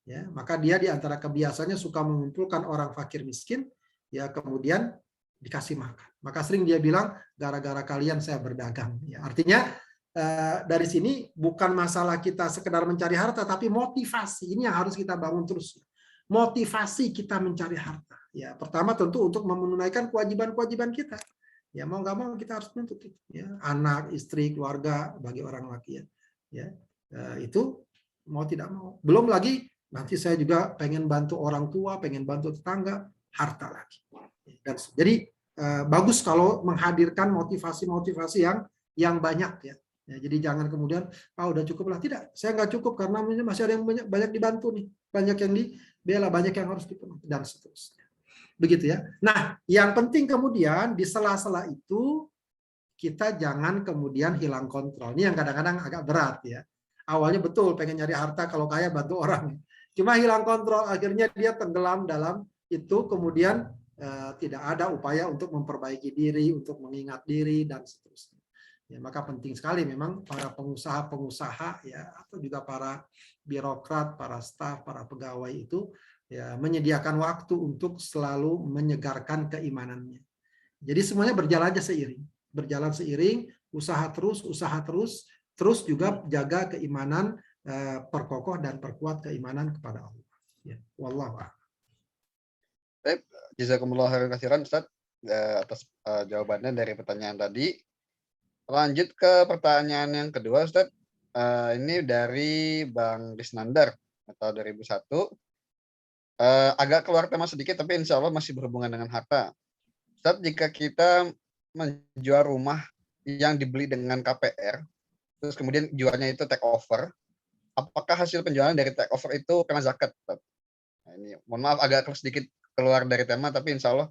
Ya, maka dia di antara kebiasaannya suka mengumpulkan orang fakir miskin, ya kemudian dikasih makan. Maka sering dia bilang, gara-gara kalian saya berdagang. Ya, artinya dari sini bukan masalah kita sekedar mencari harta, tapi motivasi ini yang harus kita bangun terus. Motivasi kita mencari harta. Ya, pertama tentu untuk menunaikan kewajiban-kewajiban kita. Ya mau nggak mau kita harus menuntut itu. Ya, anak, istri, keluarga bagi orang laki ya. Itu mau tidak mau. Belum lagi nanti saya juga pengen bantu orang tua, pengen bantu tetangga, harta lagi. Dan jadi bagus kalau menghadirkan motivasi-motivasi yang banyak ya. Ya, jadi jangan kemudian udah cukup lah, tidak. Saya nggak cukup karena masih ada yang banyak dibantu nih, banyak yang dibela, banyak yang harus dipenuhi dan seterusnya. Begitu ya. Nah, yang penting kemudian di sela-sela itu kita jangan kemudian hilang kontrol. Ini yang kadang-kadang agak berat ya. Awalnya betul pengen nyari harta, kalau kaya bantu orang. Cuma hilang kontrol, akhirnya dia tenggelam dalam itu, kemudian tidak ada upaya untuk memperbaiki diri, untuk mengingat diri dan seterusnya. Ya, maka penting sekali memang para pengusaha-pengusaha ya, atau juga para birokrat, para staf, para pegawai itu ya menyediakan waktu untuk selalu menyegarkan keimanannya. Jadi semuanya berjalan aja seiring, usaha terus juga jaga keimanan, perkokoh dan perkuat keimanan kepada Allah. Ya, wallahu a'lam. Baik, jazakumullah khairan katsiran Ustaz atas jawabannya dari pertanyaan tadi. Lanjut ke pertanyaan yang kedua Ustaz. Ini dari Bang Risnandar atau 2001. Agak keluar tema sedikit tapi insya Allah masih berhubungan dengan harta. Ustaz, jika kita menjual rumah yang dibeli dengan KPR, terus kemudian jualnya itu take over, apakah hasil penjualan dari take over itu kena zakat, Ustaz? Nah, ini mohon maaf agak sedikit keluar dari tema, tapi insya Allah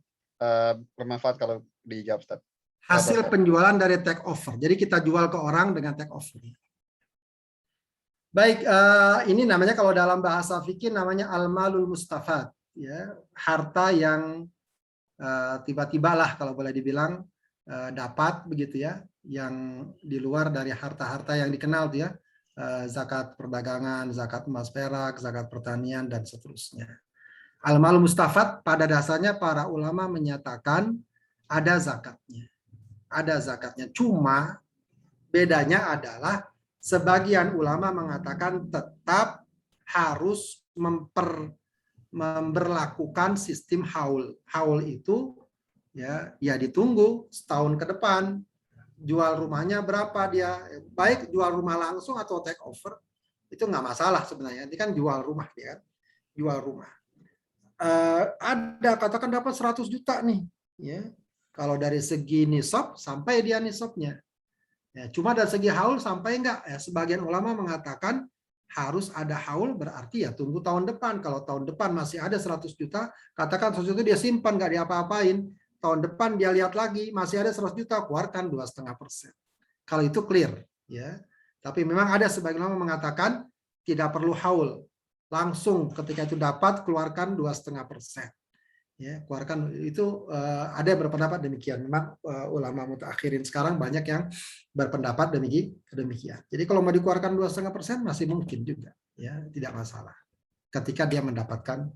bermanfaat kalau dijawab, Ustaz. Hasil penjualan dari take over. Jadi kita jual ke orang dengan take over. Baik, ini namanya kalau dalam bahasa fikih namanya al-malul mustafad, ya, harta yang tiba-tiba lah kalau boleh dibilang dapat begitu ya, yang di luar dari harta-harta yang dikenal tuh ya, zakat perdagangan, zakat emas perak, zakat pertanian dan seterusnya. Al-malul mustafad pada dasarnya para ulama menyatakan ada zakatnya. Ada zakatnya. Cuma bedanya adalah sebagian ulama mengatakan tetap harus memberlakukan sistem haul. Haul itu ya ditunggu setahun ke depan. Jual rumahnya berapa dia, baik jual rumah langsung atau take over itu nggak masalah sebenarnya. Ini kan jual rumah dia kan, jual rumah. Ada katakan dapat 100 juta nih, ya. Kalau dari segi nisab sampai dia nisabnya. Ya, cuma dari segi haul sampai enggak. Ya, sebagian ulama mengatakan harus ada haul berarti ya tunggu tahun depan. Kalau tahun depan masih ada 100 juta, katakan 100 juta dia simpan nggak diapa-apain. Tahun depan dia lihat lagi masih ada 100 juta, keluarkan 2,5%. Kalau itu clear, ya. Tapi memang ada sebagian ulama mengatakan tidak perlu haul. Langsung ketika itu dapat keluarkan 2,5%. Ya, keluarkan itu ada yang berpendapat demikian. Memang ulama mutaakhirin sekarang banyak yang berpendapat demikian. Jadi kalau mau dikeluarkan 2,5% masih mungkin juga, ya tidak masalah. Ketika dia mendapatkan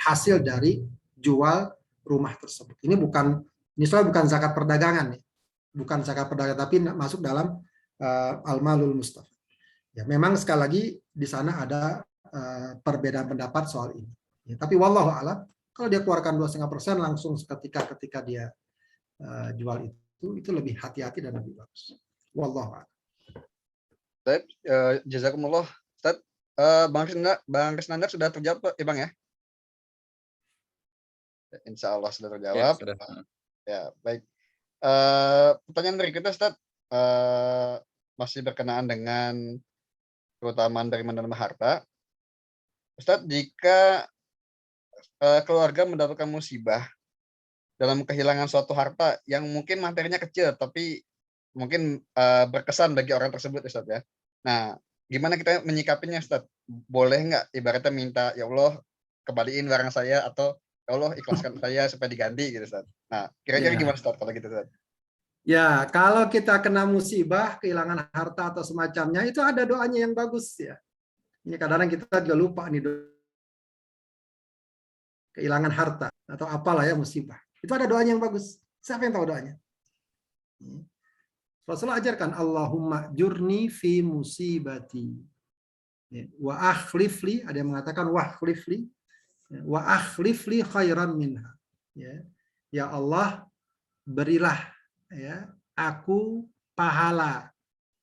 hasil dari jual rumah tersebut. Ini soalnya bukan zakat perdagangan, ya. Bukan zakat perdagangan, tapi masuk dalam al-malul mustafad. Ya, memang sekali lagi di sana ada perbedaan pendapat soal ini. Ya, tapi wallahu a'lam, kalau dia keluarkan 2,5% langsung ketika dia jual itu lebih hati-hati dan lebih bagus. Wallahu a'lam. Baik, jazakumullah, Ustaz. Bang Krisnandar sudah terjawab ya, Bang ya? Insya Allah sudah terjawab. Ya, sudah. Ya, baik. Pertanyaan berikutnya, Ustaz, masih berkenaan dengan keutamaan dari menerima harta. Ustaz, jika keluarga mendapatkan musibah dalam kehilangan suatu harta yang mungkin materinya kecil, tapi mungkin berkesan bagi orang tersebut, Ustaz ya. Nah, gimana kita menyikapinya, Ustaz? Boleh nggak ibaratnya minta, ya Allah kembaliin barang saya, atau ya Allah ikhlaskan saya supaya diganti gitu, Ustaz. Nah, kira-kira gimana, Ustaz, kalau gitu, Ustaz? Ya, kalau kita kena musibah, kehilangan harta atau semacamnya, itu ada doanya yang bagus ya. Ini kadang-kadang kita juga lupa nih, kehilangan harta atau apalah ya musibah. Itu ada doanya yang bagus. Siapa yang tahu doanya? Rasulullah ajarkan, Allahumma jurni fi musibati. Wa akhlifli, ada yang mengatakan wa akhlifli. Wa akhlifli khairan minha. Ya Allah, berilah ya aku pahala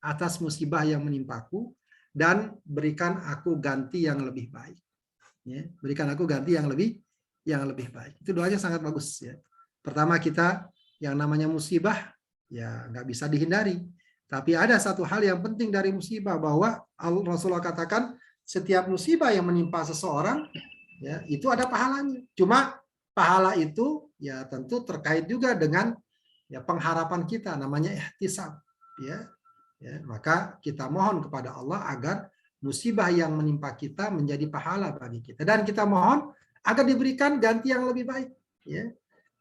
atas musibah yang menimpaku dan berikan aku ganti yang lebih baik. Ya, berikan aku ganti yang lebih baik. Itu doanya sangat bagus ya. Pertama kita yang namanya musibah ya nggak bisa dihindari. Tapi ada satu hal yang penting dari musibah bahwa Rasulullah katakan setiap musibah yang menimpa seseorang ya itu ada pahalanya. Cuma pahala itu ya tentu terkait juga dengan ya pengharapan kita namanya ihtisab ya. Ya, maka kita mohon kepada Allah agar musibah yang menimpa kita menjadi pahala bagi kita dan kita mohon agar diberikan ganti yang lebih baik ya.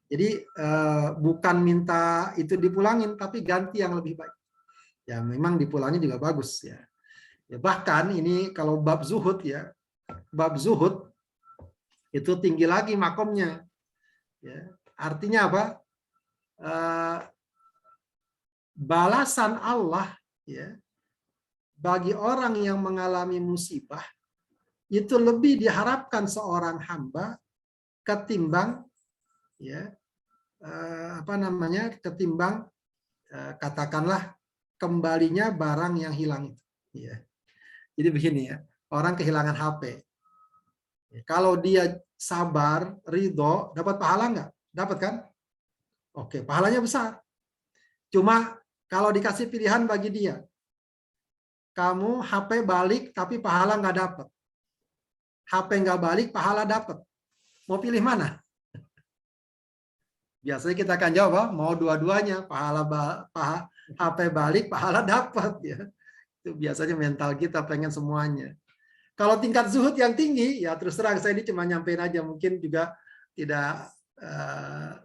Jadi bukan minta itu dipulangin tapi ganti yang lebih baik. Ya memang dipulangin juga bagus ya. Ya bahkan ini kalau bab zuhud ya. Bab zuhud itu tinggi lagi makomnya. Ya, artinya apa? Balasan Allah ya bagi orang yang mengalami musibah itu lebih diharapkan seorang hamba ketimbang ya ketimbang katakanlah kembalinya barang yang hilang itu ya. Jadi begini ya, orang kehilangan HP. Kalau dia sabar, ridho, dapat pahala nggak? Dapat kan? Oke, pahalanya besar. Cuma kalau dikasih pilihan bagi dia, kamu HP balik tapi pahala nggak dapat. HP nggak balik, pahala dapat. Mau pilih mana? Biasanya kita akan jawab, mau dua-duanya, HP balik, pahala dapat ya. Itu biasanya mental kita pengen semuanya. Kalau tingkat zuhud yang tinggi, ya terus terang saya ini cuma nyampein aja, mungkin juga tidak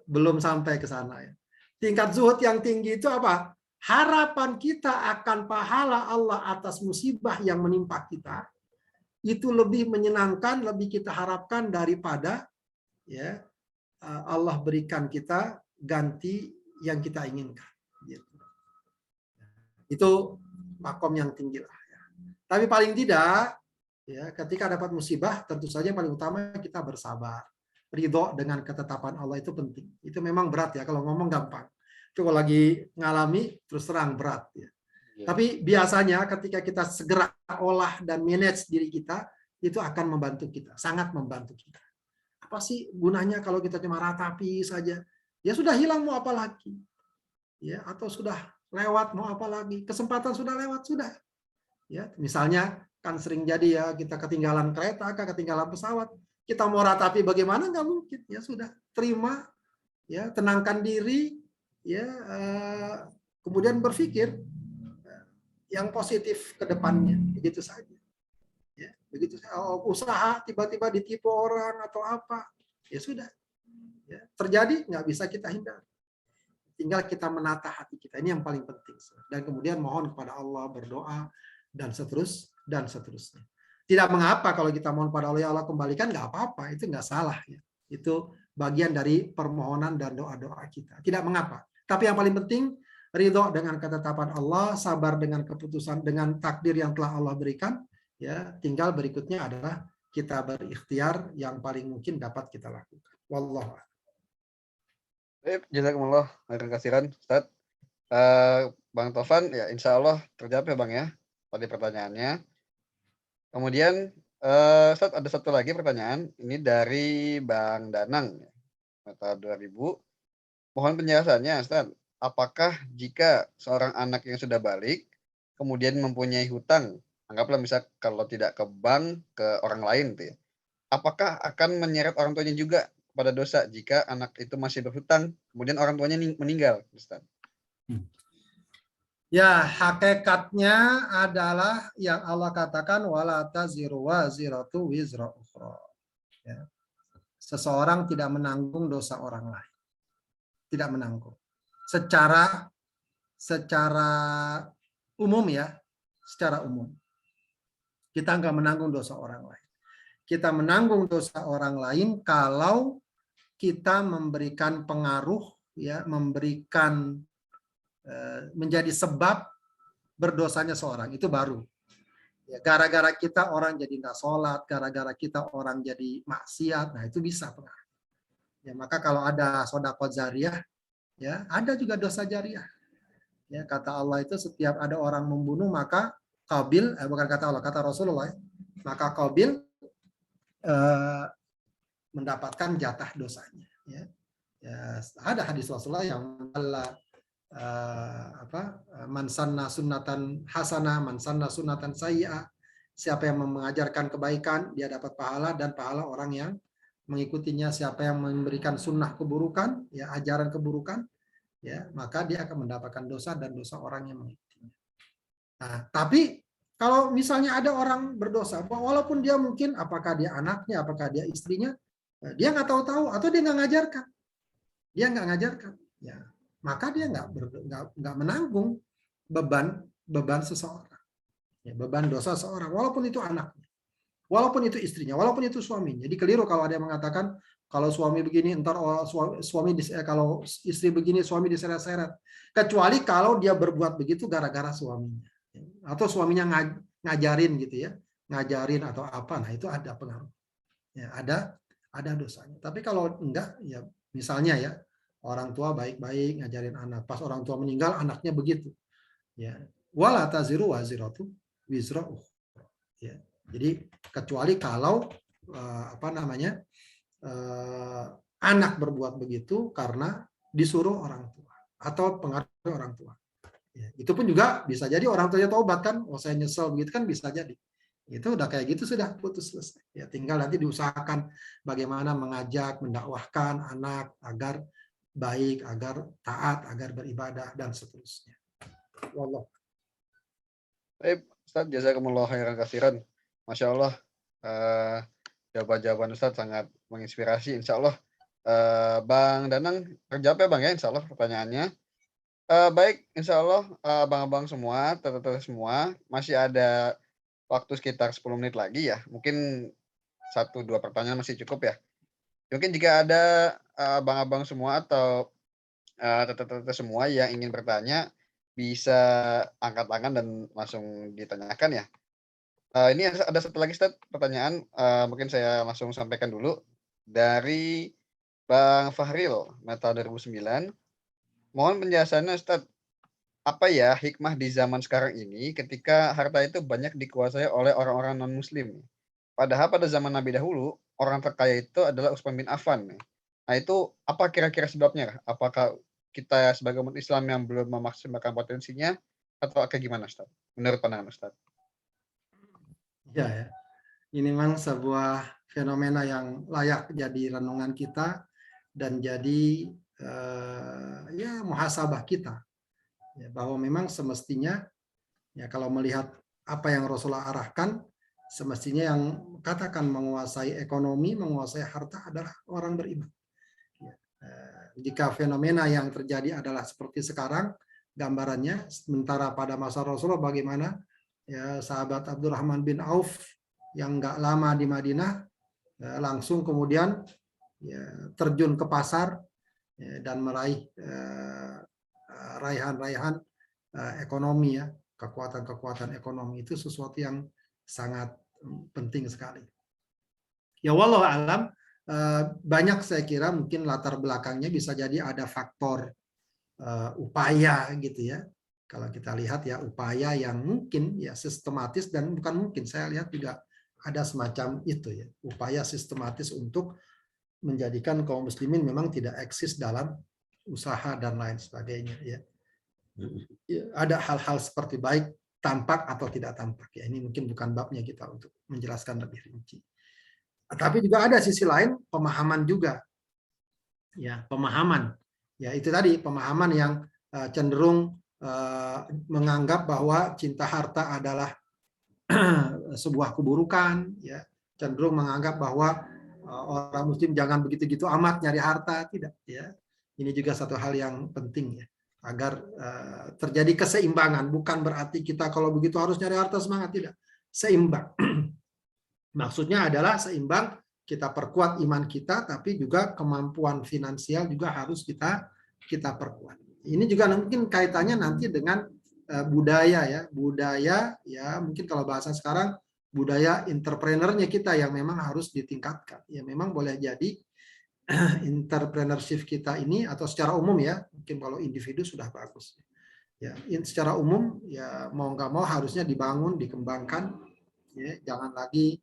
belum sampai ke sana ya. Tingkat zuhud yang tinggi itu apa? Harapan kita akan pahala Allah atas musibah yang menimpa kita itu lebih menyenangkan, lebih kita harapkan daripada ya Allah berikan kita ganti yang kita inginkan. Gitu. Itu makom yang tinggi lah. Ya. Tapi paling tidak, ya ketika dapat musibah, tentu saja yang paling utama kita bersabar. Ridho dengan ketetapan Allah itu penting. Itu memang berat ya, kalau ngomong gampang. Itu kalau lagi ngalami, terus terang berat. Ya. Tapi biasanya ketika kita segera olah dan manage diri kita, itu akan membantu kita, sangat membantu kita. Apa sih gunanya kalau kita cuma ratapi saja? Ya sudah hilang, mau apa lagi? Ya, atau sudah lewat, mau apa lagi? Kesempatan sudah lewat, sudah. Ya, misalnya kan sering jadi ya kita ketinggalan kereta, ketinggalan pesawat. Kita mau ratapi bagaimana? Nggak mungkin. Ya sudah, terima, ya tenangkan diri, ya kemudian berpikir yang positif ke depannya, begitu saja. Ya, begitu usaha tiba-tiba ditipu orang atau apa, ya sudah. Ya, terjadi nggak bisa kita hindari. Tinggal kita menata hati kita, ini yang paling penting. Dan kemudian mohon kepada Allah, berdoa dan seterusnya. Tidak mengapa kalau kita mohon pada Allah, ya Allah kembalikan, nggak apa-apa, itu nggak salah. Ya. Itu bagian dari permohonan dan doa-doa kita. Tidak mengapa. Tapi yang paling penting ridho dengan ketetapan Allah, sabar dengan keputusan, dengan takdir yang telah Allah berikan. Ya, tinggal berikutnya adalah kita berikhtiar yang paling mungkin dapat kita lakukan. Wallahu a'lam. Baik, jazakumullah khairan katsiran, Ustaz. Bang Tovan, ya insya Allah terjawab ya Bang ya, tadi pertanyaannya. Kemudian Ustaz, ada satu lagi pertanyaan, ini dari Bang Danang, mata 2000. Mohon penjelasannya, Ustaz. Apakah jika seorang anak yang sudah balik, kemudian mempunyai hutang, anggaplah misal kalau tidak ke bank, ke orang lain, tuh ya, apakah akan menyeret orang tuanya juga pada dosa jika anak itu masih berhutang, kemudian orang tuanya meninggal, Ustaz? Ya, hakikatnya adalah yang Allah katakan wala taziru waziratu wizra ukhra. Ya. Seseorang tidak menanggung dosa orang lain. Tidak menanggung. Secara umum ya, secara umum. Kita nggak menanggung dosa orang lain. Kita menanggung dosa orang lain kalau kita memberikan pengaruh, ya, memberikan menjadi sebab berdosanya seorang, itu baru. Ya, gara-gara kita orang jadi nggak sholat, gara-gara kita orang jadi maksiat, nah itu bisa pengaruh. Ya, maka kalau ada sedekah jariyah, ya ada juga dosa jariah. Ya, kata Allah itu setiap ada orang membunuh maka Qabil, bukan kata Allah, kata Rasulullah, maka Qabil mendapatkan jatah dosanya. Ya. Ya, ada hadis Rasulullah yang man sanna sunnatan hasanah, man sanna sunnatan sayyi'ah. Siapa yang mengajarkan kebaikan, dia dapat pahala dan pahala orang yang mengikutinya. Siapa yang memberikan sunnah keburukan, ya ajaran keburukan, ya maka dia akan mendapatkan dosa dan dosa orang yang mengikutinya. Nah, tapi kalau misalnya ada orang berdosa, walaupun dia mungkin apakah dia anaknya, apakah dia istrinya, dia nggak tahu-tahu atau dia nggak ngajarkan, ya maka dia nggak menanggung beban seseorang, ya, beban dosa seseorang, walaupun itu anaknya, walaupun itu istrinya, walaupun itu suaminya. Jadi keliru kalau ada yang mengatakan kalau suami begini ntar kalau istri begini suami diseret-seret, kecuali kalau dia berbuat begitu gara-gara suaminya, atau suaminya ngajarin gitu ya, ngajarin atau apa, nah itu ada pengaruh, ya ada dosanya. Tapi kalau enggak, ya misalnya ya orang tua baik-baik ngajarin anak, pas orang tua meninggal anaknya begitu, ya wala taziru waziratu wizra ukhra, ya. Jadi kecuali kalau anak berbuat begitu karena disuruh orang tua atau pengaruh orang tua. Ya, itu pun juga bisa jadi orang tuanya taubat kan, oh saya nyesel begitu kan bisa jadi. Itu udah kayak gitu sudah putus selesai. Ya tinggal nanti diusahakan bagaimana mengajak, mendakwahkan anak agar baik, agar taat, agar beribadah dan seterusnya. Wallah. Baik, Ustaz, jazakumullah khairan katsiran. Masya Allah, jawaban-jawaban Ustaz sangat menginspirasi. Insya Allah, Bang Danang terjawab ya Bang ya, Insya Allah pertanyaannya. Baik, Insya Allah, abang-abang semua, teman-teman semua, masih ada waktu sekitar 10 menit lagi ya. Mungkin 1-2 pertanyaan masih cukup ya. Mungkin jika ada abang-abang semua atau teman-teman semua yang ingin bertanya, bisa angkat tangan dan langsung ditanyakan ya. Ini ada satu lagi Ustaz, pertanyaan, mungkin saya langsung sampaikan dulu. Dari Bang Fahril, Meta 2009. Mohon penjelasannya Ustaz, apa ya hikmah di zaman sekarang ini ketika harta itu banyak dikuasai oleh orang-orang non-muslim? Padahal pada zaman Nabi dahulu, orang terkaya itu adalah Utsman bin Affan. Nah itu apa kira-kira sebabnya? Apakah kita sebagai umat Islam yang belum memaksimalkan potensinya atau kayak gimana Ustaz? Menurut pandangan Ustaz. Ya. Ini memang sebuah fenomena yang layak jadi renungan kita dan jadi ya muhasabah kita. Ya, bahwa memang semestinya ya kalau melihat apa yang Rasulullah arahkan, semestinya yang katakan menguasai ekonomi, menguasai harta adalah orang beriman. Ya, jika fenomena yang terjadi adalah seperti sekarang, gambarannya sementara pada masa Rasulullah bagaimana ya sahabat Abdurrahman bin Auf yang nggak lama di Madinah langsung kemudian ya, terjun ke pasar ya, dan meraih raihan-raihan ekonomi ya, kekuatan-kekuatan ekonomi itu sesuatu yang sangat penting sekali. Ya wallahu alam, banyak saya kira mungkin latar belakangnya bisa jadi ada faktor upaya gitu ya. Kalau kita lihat ya upaya yang mungkin ya sistematis dan bukan mungkin, saya lihat juga ada semacam itu ya, upaya sistematis untuk menjadikan kaum muslimin memang tidak eksis dalam usaha dan lain sebagainya ya. Ada hal-hal seperti baik tampak atau tidak tampak ya, ini mungkin bukan babnya kita untuk menjelaskan lebih rinci. Tapi juga ada sisi lain pemahaman juga ya, pemahaman ya itu tadi pemahaman yang cenderung menganggap bahwa cinta harta adalah sebuah keburukan ya, cenderung menganggap bahwa orang muslim jangan begitu-gitu amat nyari harta, tidak ya. Ini juga satu hal yang penting ya, agar terjadi keseimbangan. Bukan berarti kita kalau begitu harus nyari harta semangat, tidak, seimbang. Maksudnya adalah seimbang, kita perkuat iman kita, tapi juga kemampuan finansial juga harus kita perkuat. Ini juga mungkin kaitannya nanti dengan budaya ya, budaya ya mungkin kalau bahasa sekarang budaya entrepreneurnya kita yang memang harus ditingkatkan. Ya memang boleh jadi entrepreneurship kita ini atau secara umum ya, mungkin kalau individu sudah bagus. Ya, secara umum ya mau nggak mau harusnya dibangun, dikembangkan. Ya, jangan lagi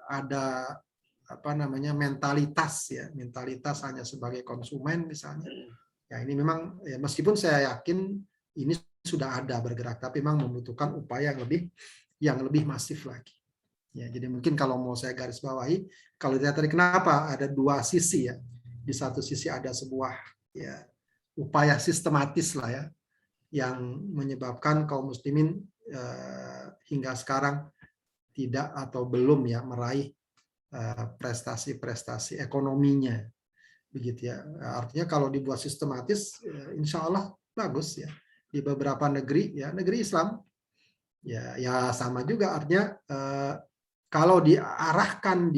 ada apa namanya mentalitas ya, mentalitas hanya sebagai konsumen misalnya. Ya ini memang ya, meskipun saya yakin ini sudah ada bergerak, tapi memang membutuhkan upaya yang lebih masif lagi. Ya, jadi mungkin kalau mau saya garis bawahi, kalau dilihat tadi kenapa ada dua sisi ya. Di satu sisi ada sebuah ya upaya sistematis lah ya, yang menyebabkan kaum muslimin hingga sekarang tidak atau belum ya meraih prestasi-prestasi ekonominya, begitu ya. Artinya kalau dibuat sistematis, insya Allah bagus ya. Di beberapa negeri ya, negeri Islam ya sama juga, artinya kalau diarahkan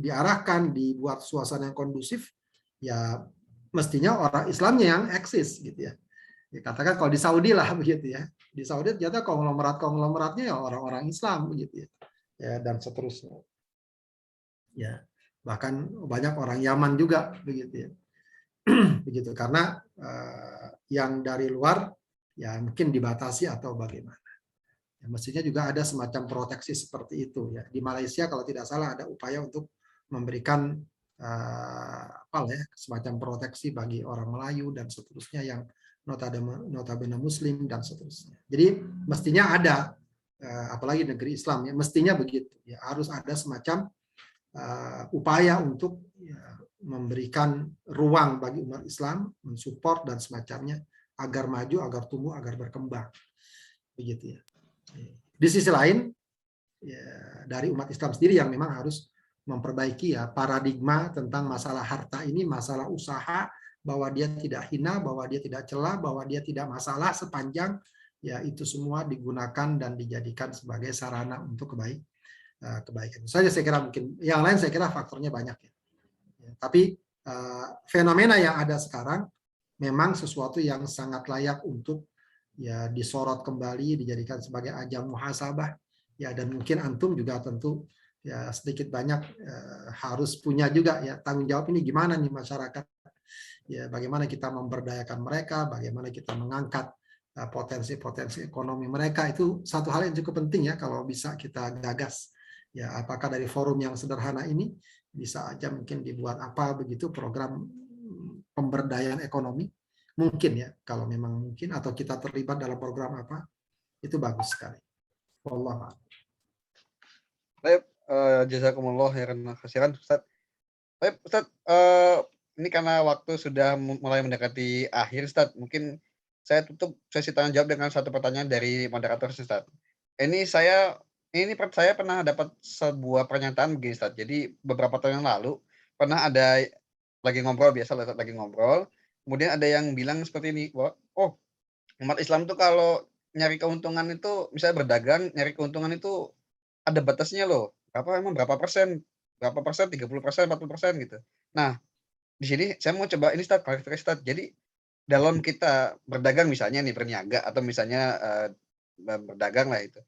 diarahkan dibuat suasana yang kondusif ya, mestinya orang Islamnya yang eksis gitu ya. Ya katakan kalau di Saudi lah begitu ya, di Saudi ternyata konglomeratnya ya orang-orang Islam begitu ya. Ya dan seterusnya ya, bahkan banyak orang Yaman juga begitu ya. Begitu karena yang dari luar ya mungkin dibatasi atau bagaimana ya, mestinya juga ada semacam proteksi seperti itu ya. Di Malaysia kalau tidak salah ada upaya untuk memberikan semacam proteksi bagi orang Melayu dan seterusnya yang notabene Muslim dan seterusnya. Jadi mestinya ada, apalagi negeri Islam ya, mestinya begitu. Ya, harus ada semacam upaya untuk memberikan ruang bagi umat Islam, mensupport dan semacamnya agar maju, agar tumbuh, agar berkembang. Begitu ya. Di sisi lain, ya, dari umat Islam sendiri yang memang harus memperbaiki ya paradigma tentang masalah harta ini, masalah usaha, bahwa dia tidak hina, bahwa dia tidak celah, bahwa dia tidak masalah sepanjang ya itu semua digunakan dan dijadikan sebagai sarana untuk kebaikan. Itu saja saya kira, mungkin yang lain saya kira faktornya banyak ya. Tapi fenomena yang ada sekarang memang sesuatu yang sangat layak untuk ya disorot kembali, dijadikan sebagai ajang muhasabah ya, dan mungkin antum juga tentu ya sedikit banyak harus punya juga ya tanggung jawab ini, gimana nih masyarakat ya, bagaimana kita memberdayakan mereka, bagaimana kita mengangkat potensi-potensi ekonomi mereka. Itu satu hal yang cukup penting ya kalau bisa kita gagas ya, apakah dari forum yang sederhana ini bisa aja mungkin dibuat apa begitu program pemberdayaan ekonomi, mungkin ya kalau memang mungkin, atau kita terlibat dalam program apa, itu bagus sekali. Wallah. Baik, jazakumullah khairan khairan Ustaz. Baik Ustaz, ini karena waktu sudah mulai mendekati akhir Ustaz, mungkin saya tutup sesi tanya jawab dengan satu pertanyaan dari moderator Ustaz. Saya pernah dapat sebuah pernyataan begini Ustaz. Jadi beberapa tahun yang lalu pernah ada lagi ngobrol, biasa lagi ngobrol, kemudian ada yang bilang seperti ini, bahwa umat Islam tuh kalau nyari keuntungan itu, misalnya berdagang, nyari keuntungan itu ada batasnya loh. Berapa persen, 30%, 40% gitu. Nah, di sini saya mau coba ini Ustaz, klarifikasi Ustaz. Jadi dalam kita berdagang misalnya nih, berniaga atau misalnya berdagang lah itu.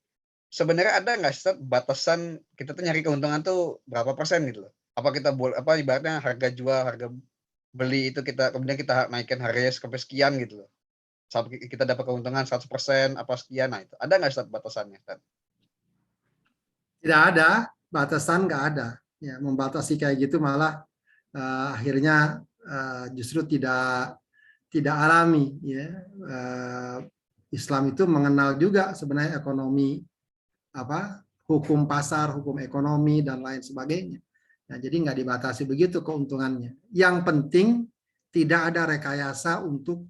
Sebenarnya ada nggak Ustaz batasan kita tuh nyari keuntungan tuh berapa persen gitu loh? Apa kita ibaratnya harga jual, harga beli itu kemudian kita naikkan harganya sampai sekian gitu loh. Sampai kita dapat keuntungan 100% apa sekian, nah itu. Ada nggak Ustaz batasannya Ustaz? Tidak ada, batasan nggak ada. Ya, membatasi kayak gitu malah akhirnya justru tidak alami ya. Islam itu mengenal juga sebenarnya ekonomi hukum pasar, hukum ekonomi dan lain sebagainya. Nah, jadi nggak dibatasi begitu keuntungannya. Yang penting tidak ada rekayasa untuk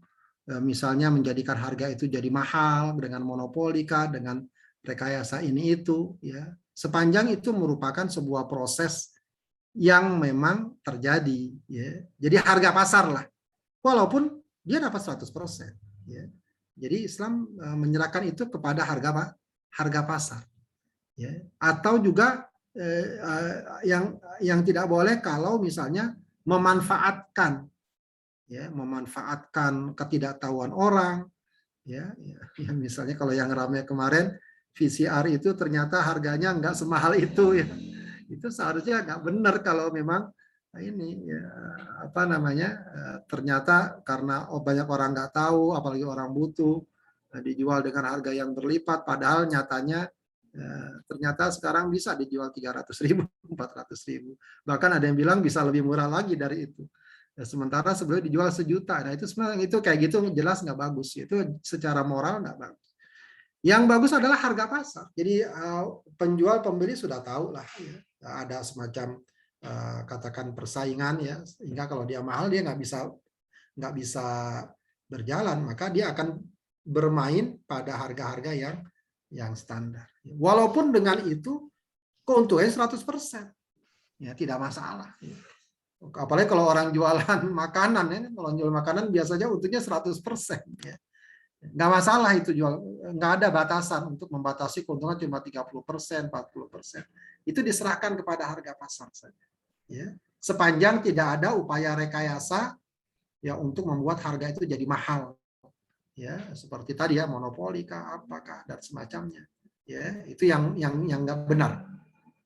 misalnya menjadikan harga itu jadi mahal dengan monopoli kah, dengan rekayasa ini itu ya. Sepanjang itu merupakan sebuah proses yang memang terjadi ya. Jadi harga pasar lah. Walaupun dia dapat 100% ya. Jadi Islam menyerahkan itu kepada harga pasar. Ya. Atau juga yang tidak boleh kalau misalnya memanfaatkan ketidaktahuan orang ya, misalnya kalau yang ramai kemarin VCR itu ternyata harganya nggak semahal itu ya, itu seharusnya nggak benar kalau memang ini ya, ternyata karena banyak orang nggak tahu, apalagi orang butuh, dijual dengan harga yang berlipat, padahal nyatanya ternyata sekarang bisa dijual 300.000, 400.000, bahkan ada yang bilang bisa lebih murah lagi dari itu. Sementara sebelumnya dijual 1 juta. Nah itu sebenarnya itu kayak gitu jelas nggak bagus. Itu secara moral nggak bagus. Yang bagus adalah harga pasar. Jadi penjual pembeli sudah tahu lah ya. Ada semacam katakan persaingan ya. Sehingga kalau dia mahal dia nggak bisa berjalan. Maka dia akan bermain pada harga-harga yang standar. Walaupun dengan itu keuntungannya 100%. Ya tidak masalah. Ya. Apalagi kalau orang jualan makanan ya, kalau jual makanan biasanya untungnya 100% ya. Nggak masalah itu jual, nggak ada batasan untuk membatasi keuntungan cuma 30%, 40%. Itu diserahkan kepada harga pasar saja. Ya. Sepanjang tidak ada upaya rekayasa ya untuk membuat harga itu jadi mahal. Ya, seperti tadi ya monopoli kah apakah dan semacamnya. Ya, itu yang nggak benar.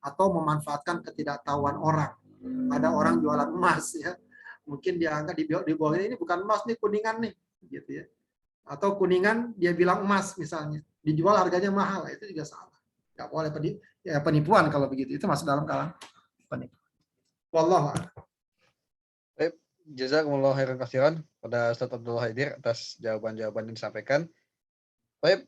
Atau memanfaatkan ketidaktahuan orang. Ada orang jualan emas ya, mungkin dia anggap di bawah ini bukan emas nih, kuningan nih gitu ya, atau kuningan dia bilang emas misalnya, dijual harganya mahal, itu juga salah, nggak boleh penipuan kalau begitu, itu masuk dalam kalangan penipuan. Wallahu a'lam. Jazakumullah khairan katsiran pada Ustaz Abdul Haidir atas jawaban-jawaban yang disampaikan. Baik,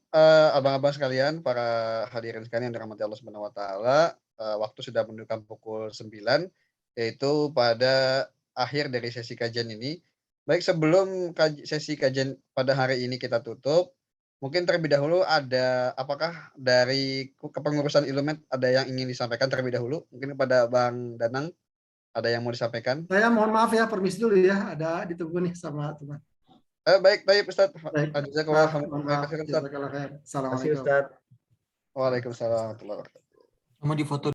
abang-abang sekalian, para hadirin sekalian yang dirahmati Allah Subhanahu wa taala, waktu sudah menunjukkan pukul 9, yaitu pada akhir dari sesi kajian ini. Baik, sebelum sesi kajian pada hari ini kita tutup, mungkin terlebih dahulu apakah dari kepengurusan Ilumet ada yang ingin disampaikan terlebih dahulu? Mungkin kepada Bang Danang ada yang mau disampaikan? Saya mohon maaf ya, permisi dulu ya, ada ditunggu nih sama teman. Baik, Ustaz. Baik. Jazakallah Mohon maaf. khairan, Ustaz. Jazakallah khair. Terima kasih Assalamualaikum. Ustaz. Waalaikumsalam warahmatullahi wabarakatuh. Mau difoto